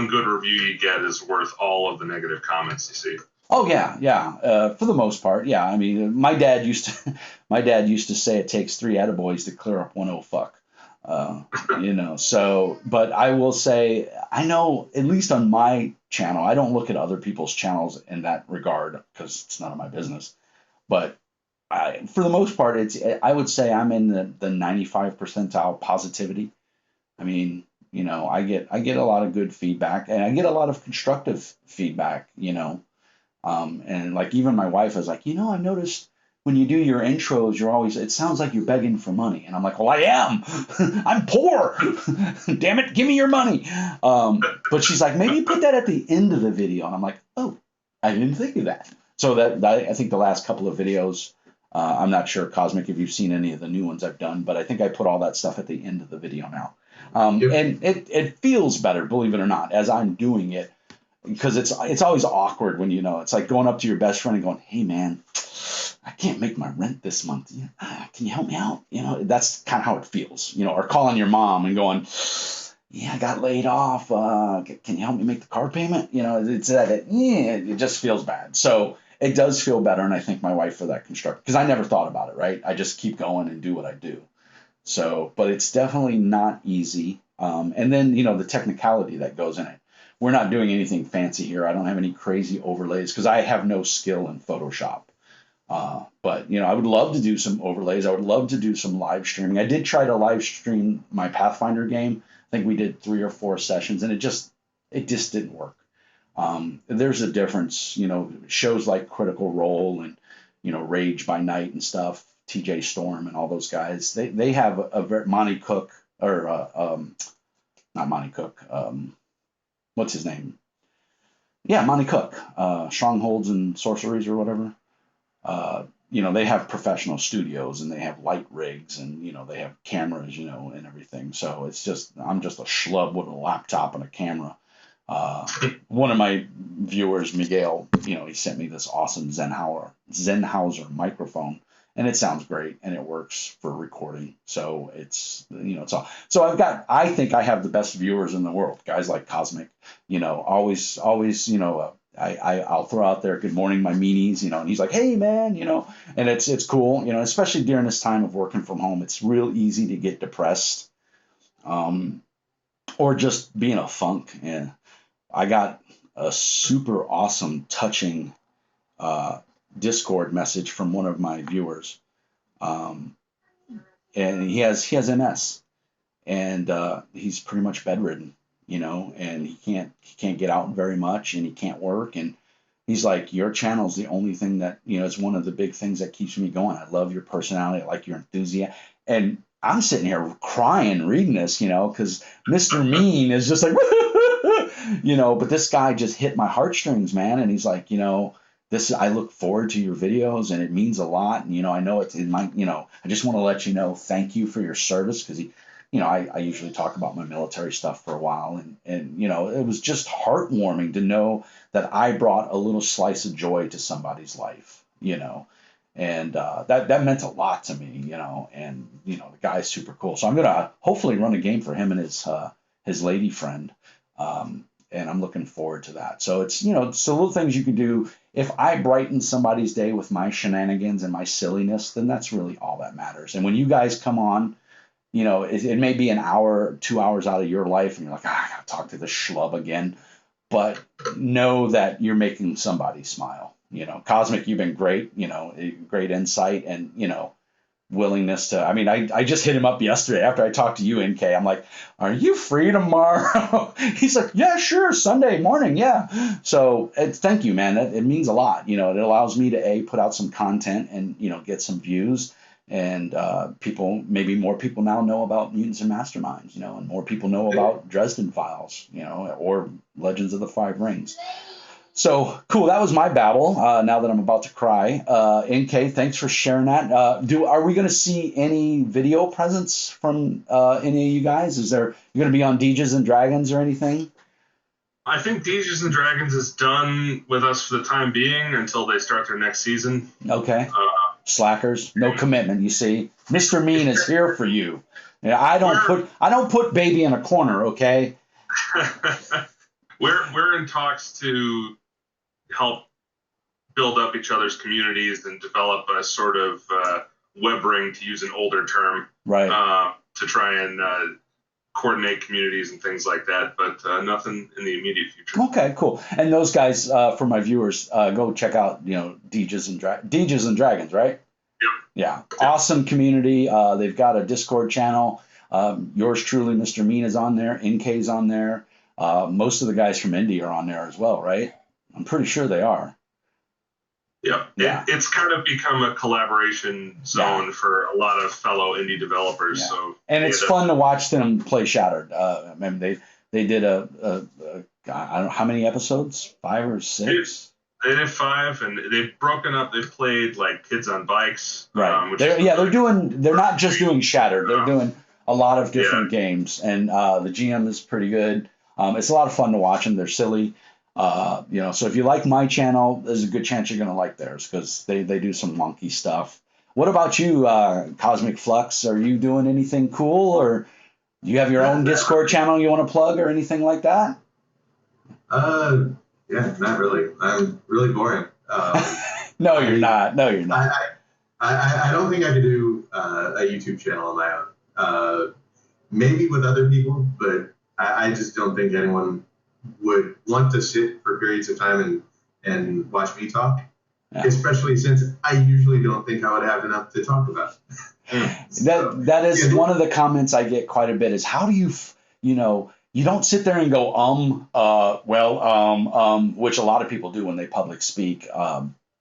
good review you get is worth all of the negative comments you see. Oh yeah, yeah. For the most part, yeah. I mean, my dad used to say it takes 3 attaboys to clear up one oh fuck. So, but I will say, I know at least on my channel, I don't look at other people's channels in that regard because it's none of my business. But for the most part, I would say I'm in the 95 percentile positivity. I mean, I get a lot of good feedback and I get a lot of constructive feedback. And like even my wife was like, I noticed when you do your intros, it sounds like you're begging for money. And I'm like, well, I am. I'm poor. Damn it, give me your money. But she's like, maybe put that at the end of the video. And I'm like, oh, I didn't think of that. So I think the last couple of videos, I'm not sure, Cosmic, if you've seen any of the new ones I've done, but I think I put all that stuff at the end of the video now. And it feels better, believe it or not, as I'm doing it. Because it's always awkward when it's like going up to your best friend and going, hey man, I can't make my rent this month. Can you help me out? That's kind of how it feels. Or calling your mom and going, yeah, I got laid off. Can you help me make the car payment? It's that it just feels bad. So it does feel better, and I thank my wife for that construct because I never thought about it. Right, I just keep going and do what I do. So, but it's definitely not easy. And then the technicality that goes in it. We're not doing anything fancy here. I don't have any crazy overlays because I have no skill in Photoshop. But I would love to do some overlays. I would love to do some live streaming. I did try to live stream my Pathfinder game. I think we did 3 or 4 sessions, and it just didn't work. There's a difference. Shows like Critical Role and Rage by Night and stuff. TJ Storm and all those guys. They have a very Monty Cook or not Monty Cook. What's his name? Yeah, Monty Cook. Strongholds and Sorceries or whatever. They have professional studios and they have light rigs and, they have cameras, and everything. So I'm just a schlub with a laptop and a camera. One of my viewers, Miguel, he sent me this awesome Sennheiser microphone, and it sounds great and it works for recording. So it's all. So I think I have the best viewers in the world. Guys like Cosmic, always, I'll throw out there, good morning, my meanies, and he's like, hey man, and it's cool, especially during this time of working from home. It's real easy to get depressed, or just be in a funk. And I got a super awesome, touching Discord message from one of my viewers, and he has MS, and he's pretty much bedridden, and he can't get out very much, and he can't work, and he's like, your channel's the only thing that it's one of the big things that keeps me going. I love your personality, I like your enthusiasm, and I'm sitting here crying reading this, because Mr. Mean is just like, but this guy just hit my heartstrings, man, and he's like, I look forward to your videos and it means a lot. And, I know it's in my, I just want to let you know, thank you for your service. Cause I usually talk about my military stuff for a while and, it was just heartwarming to know that I brought a little slice of joy to somebody's life, and that meant a lot to me, and, the guy's super cool. So I'm going to hopefully run a game for him and his lady friend. And I'm looking forward to that. So it's the little things you can do. If I brighten somebody's day with my shenanigans and my silliness, then that's really all that matters. And when you guys come on, it may be an hour, 2 hours out of your life, and you're like, I gotta talk to this schlub again. But know that you're making somebody smile. Cosmic, you've been great. Great insight and willingness to. I mean, I just hit him up yesterday after I talked to you, NK. I'm like, are you free tomorrow? He's like, yeah, sure, Sunday morning, yeah. So thank you, man. It means a lot. It allows me to put out some content and get some views, and maybe more people now know about Mutants and Masterminds, and more people know about Dresden Files, or Legends of the Five Rings. So cool. That was my babble. Now that I'm about to cry, NK, thanks for sharing that. Are we going to see any video presence from any of you guys? You going to be on Deeges and Dragons or anything? I think Deeges and Dragons is done with us for the time being until they start their next season. Okay. Slackers, no commitment. You see, Mr. Mean is here for you. I don't put baby in a corner. Okay. We're in talks to help build up each other's communities and develop a sort of web ring, to use an older term, right? To try and coordinate communities and things like that, but nothing in the immediate future. Okay, cool. And those guys, for my viewers, go check out Deeges and Dragons, right? Yep. Yeah, awesome community. They've got a Discord channel. Yours truly, Mr. Mean, is on there. NK's on there. Most of the guys from Indy are on there as well, right? I'm pretty sure they are. Yeah. It's kind of become a collaboration zone for a lot of fellow indie developers. Yeah. So it's fun to watch them play Shattered. I mean, they did I don't know how many episodes, 5 or 6. They did 5, and they've broken up. They've played like Kids on Bikes. Right. They're not just doing Shattered. They're doing a lot of different games, and the GM is pretty good. It's a lot of fun to watch them. They're silly. So if you like my channel, there's a good chance you're going to like theirs, because they do some wonky stuff. What about you, Cosmic Flux? Are you doing anything cool, or do you have your own Discord channel you want to plug or anything like that? Yeah, not really. I'm really boring. No, you're not. I don't think I could do a YouTube channel on my own. Maybe with other people, but I just don't think anyone would want to sit for periods of time and watch me talk, especially since I usually don't think I would have enough to talk about. That is one of the comments I get quite a bit is, how do you, you don't sit there and go, which a lot of people do when they public speak.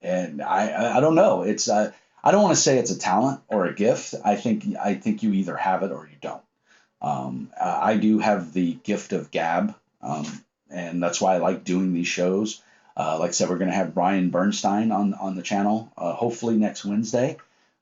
And I don't know. It's, I don't want to say it's a talent or a gift. I think you either have it or you don't. I do have the gift of gab, and that's why I like doing these shows. Like I said, we're going to have Brian Bernstein on the channel, hopefully next Wednesday,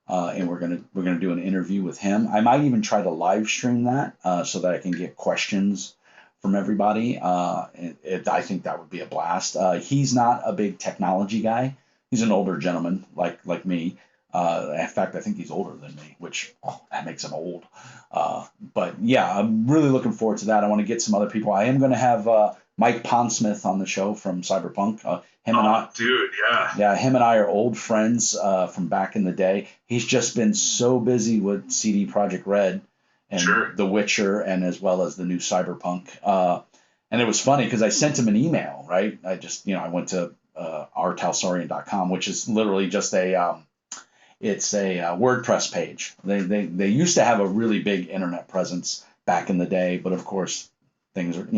and we're gonna do an interview with him. I might even try to live stream that so that I can get questions from everybody. I think that would be a blast. He's not a big technology guy. He's an older gentleman like me. In fact, I think he's older than me, which that makes him old. But yeah, I'm really looking forward to that. I want to get some other people. I am going to have Mike Pondsmith on the show from Cyberpunk. Him and I, dude, yeah. yeah, him and I are old friends from back in the day. He's just been so busy with CD Projekt Red and Sure. The Witcher, and as well as the new Cyberpunk. And it was funny because I sent him an email, right? I went to rtalsorian.com, which is literally just it's a WordPress page. They used to have a really big internet presence back in the day, but of course things are,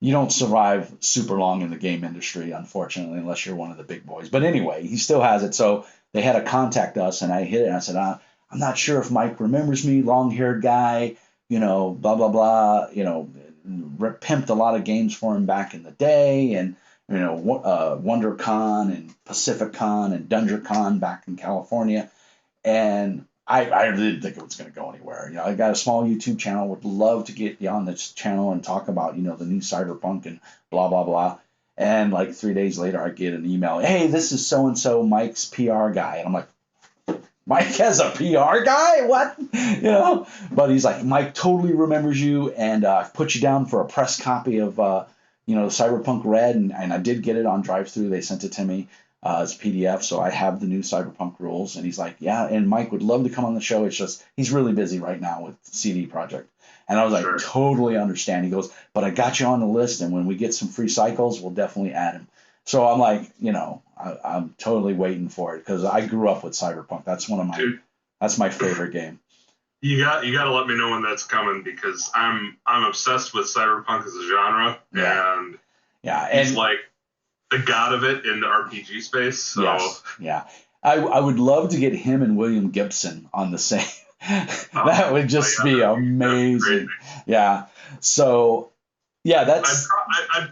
you don't survive super long in the game industry, unfortunately, unless you're one of the big boys. But anyway, he still has it. So they had to contact us, and I hit it, and I said, I'm not sure if Mike remembers me, long-haired guy, blah, blah, blah, pimped a lot of games for him back in the day, and, WonderCon and PacificCon and DungeonCon back in California. And I didn't think it was going to go anywhere. I got a small YouTube channel. Would love to get you on this channel and talk about, the new Cyberpunk and blah, blah, blah. And like 3 days later, I get an email. Hey, this is so-and-so, Mike's PR guy. And I'm like, Mike has a PR guy? What? But he's like, Mike totally remembers you, and I've put you down for a press copy of, Cyberpunk Red, and I did get it on drive-through. They sent it to me as a PDF, so I have the new Cyberpunk rules. And he's like, yeah, and Mike would love to come on the show. It's just he's really busy right now with CD Projekt. And I was like, Sure. Totally understand. He goes, but I got you on the list, and when we get some free cycles, we'll definitely add him. So I'm like, I'm totally waiting for it because I grew up with Cyberpunk. That's that's my favorite game. You got to let me know when that's coming, because I'm obsessed with Cyberpunk as a genre, and he's like the god of it in the RPG space. So yes, yeah, I would love to get him and William Gibson on the same. That would just be amazing. Yeah. So yeah, that's.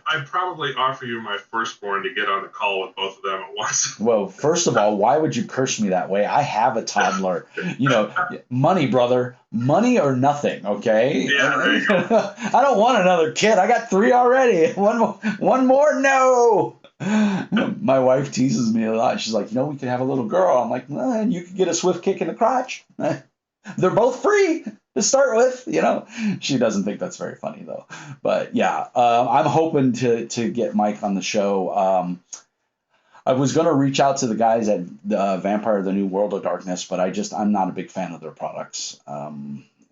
I'd probably offer you my firstborn to get on the call with both of them at once. Well, first of all, why would you curse me that way? I have a toddler. Money, brother. Money or nothing, okay? Yeah, there you go. I don't want another kid. I got 3 already. One more? No. My wife teases me a lot. She's like, we could have a little girl. I'm like, you could get a swift kick in the crotch. They're both free to start with, She doesn't think that's very funny, though. But yeah, I'm hoping to get Mike on the show. I was going to reach out to the guys at Vampire: The New World of Darkness, but I'm not a big fan of their products.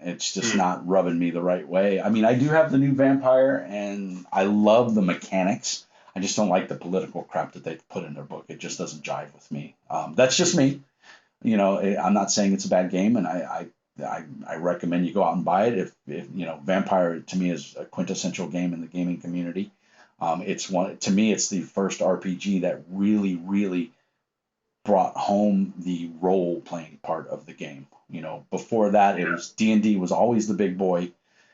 It's just not rubbing me the right way. I mean, I do have the new Vampire, and I love the mechanics. I just don't like the political crap that they put in their book. It just doesn't jive with me. That's just me. I'm not saying it's a bad game, and I recommend you go out and buy it. If Vampire to me is a quintessential game in the gaming community. It's the first RPG that really, really brought home the role playing part of the game. Before that, it was D&D was always the big boy.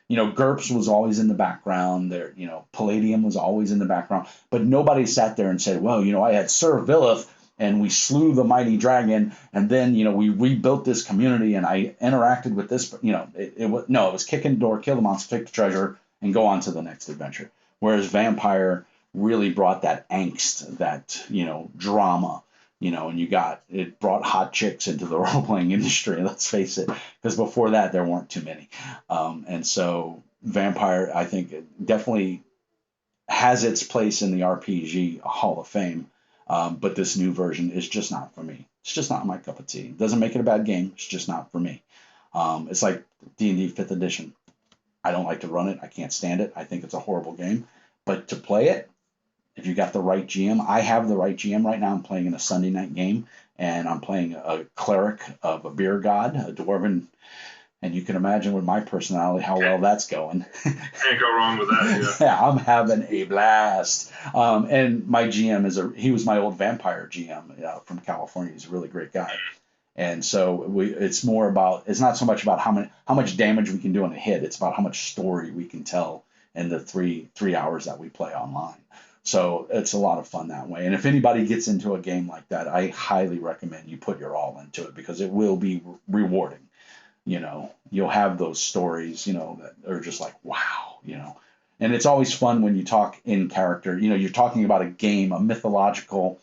GURPS was always in the background. There, Palladium was always in the background, but nobody sat there and said, well, I had Sir Villith, and we slew the mighty dragon, and then we rebuilt this community, and I interacted with this. It was kick in the door, kill the monster, take the treasure, and go on to the next adventure. Whereas Vampire really brought that angst, that drama, and it brought hot chicks into the role playing industry. Let's face it, because before that there weren't too many, and so Vampire, I think, definitely has its place in the RPG Hall of Fame. But this new version is just not for me. It's just not my cup of tea. It doesn't make it a bad game. It's just not for me. It's like D&D 5th edition. I don't like to run it. I can't stand it. I think it's a horrible game. But to play it, if you got the right GM, I have the right GM right now. I'm playing in a Sunday night game, and I'm playing a cleric of a beer god, a dwarven. And you can imagine with my personality how well that's going. Can't go wrong with that. Yeah, I'm having a blast. And my GM he was my old Vampire GM from California. He's a really great guy. And so it's not so much about how much damage we can do on a hit. It's about how much story we can tell in the three hours that we play online. So it's a lot of fun that way. And if anybody gets into a game like that, I highly recommend you put your all into it, because it will be rewarding. You'll have those stories, that are just like, wow, and it's always fun when you talk in character. You're talking about a game, a mythological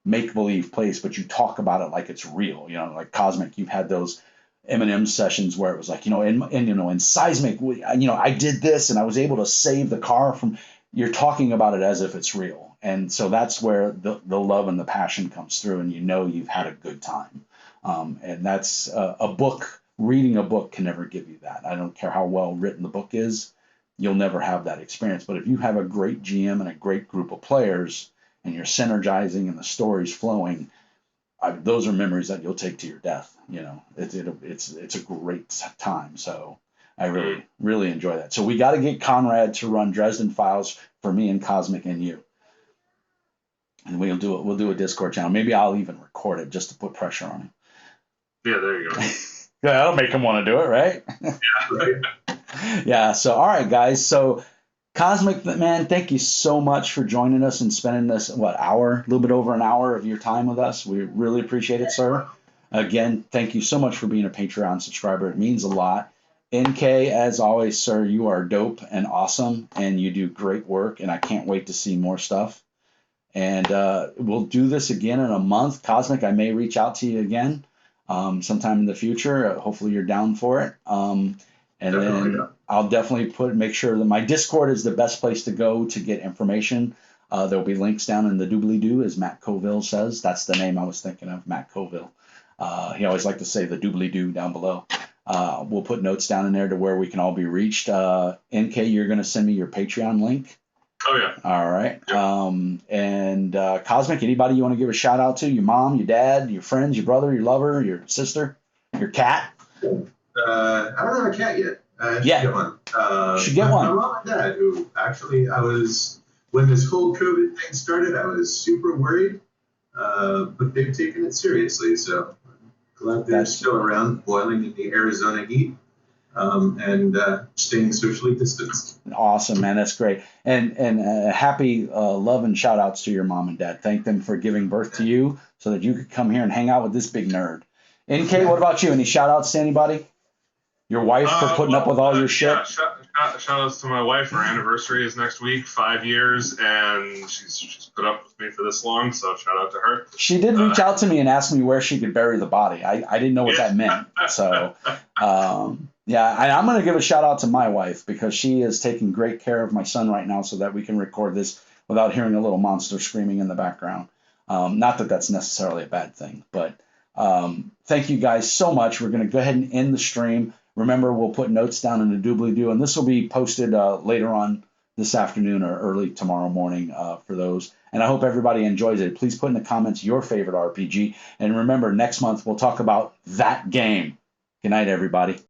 make-believe place, but you talk about it like it's real. Like Cosmic, you've had those M&M sessions where it was like, in Seismic, I did this and I was able to save the car from. You're talking about it as if it's real, and so that's where the love and the passion comes through, and you've had a good time. And that's a book. Reading a book can never give you that. I don't care how well written the book is, you'll never have that experience. But if you have a great GM and a great group of players, and you're synergizing and the story's flowing, those are memories that you'll take to your death. It's a great time. So I really, really enjoy that. So we got to get Conrad to run Dresden Files for me and Cosmic and you. And we'll do it. We'll do a Discord channel. Maybe I'll even record it just to put pressure on him. Yeah, there you go. Yeah, that'll make him want to do it, right? Yeah, right. Yeah. So, all right, guys. So, Cosmic, man, thank you so much for joining us and spending this, a little bit over an hour of your time with us. We really appreciate it, sir. Again, thank you so much for being a Patreon subscriber. It means a lot. NK, as always, sir, you are dope and awesome, and you do great work, and I can't wait to see more stuff. And we'll do this again in a month. Cosmic, I may reach out to you again sometime in the future. Hopefully you're down for it. And definitely, then I'll definitely make sure that my Discord is the best place to go to get information. There'll be links down in the doobly-doo, as Matt Coville says. That's the name I was thinking of, Matt Coville. He always liked to say the doobly-doo down below. We'll put notes down in there to where we can all be reached. NK, you're going to send me your Patreon link. Oh, yeah. All right. And Cosmic, anybody you want to give a shout out to? Your mom, your dad, your friends, your brother, your lover, your sister, your cat? I don't have a cat yet. I should get one. Should get one. My mom and dad, who actually when this whole COVID thing started, I was super worried, but they've taken it seriously. So I'm glad they're still around, boiling in the Arizona heat. And staying socially distanced. Awesome, man. That's great. And happy love and shout outs to your mom and dad. Thank them for giving birth to you so that you could come here and hang out with this big nerd. NK, what about you? Any shout outs to anybody? Your wife for putting up with all your shit? Yeah, shout outs to my wife. Her anniversary is next week, 5 years, and she's put up with me for this long, so shout out to her. She did reach out to me and ask me where she could bury the body. I didn't know what that meant. So, yeah, I'm going to give a shout out to my wife, because she is taking great care of my son right now so that we can record this without hearing a little monster screaming in the background. Not that that's necessarily a bad thing, but thank you guys so much. We're going to go ahead and end the stream. Remember, we'll put notes down in the doobly-doo, and this will be posted later on this afternoon or early tomorrow morning for those. And I hope everybody enjoys it. Please put in the comments your favorite RPG. And remember, next month we'll talk about that game. Good night, everybody.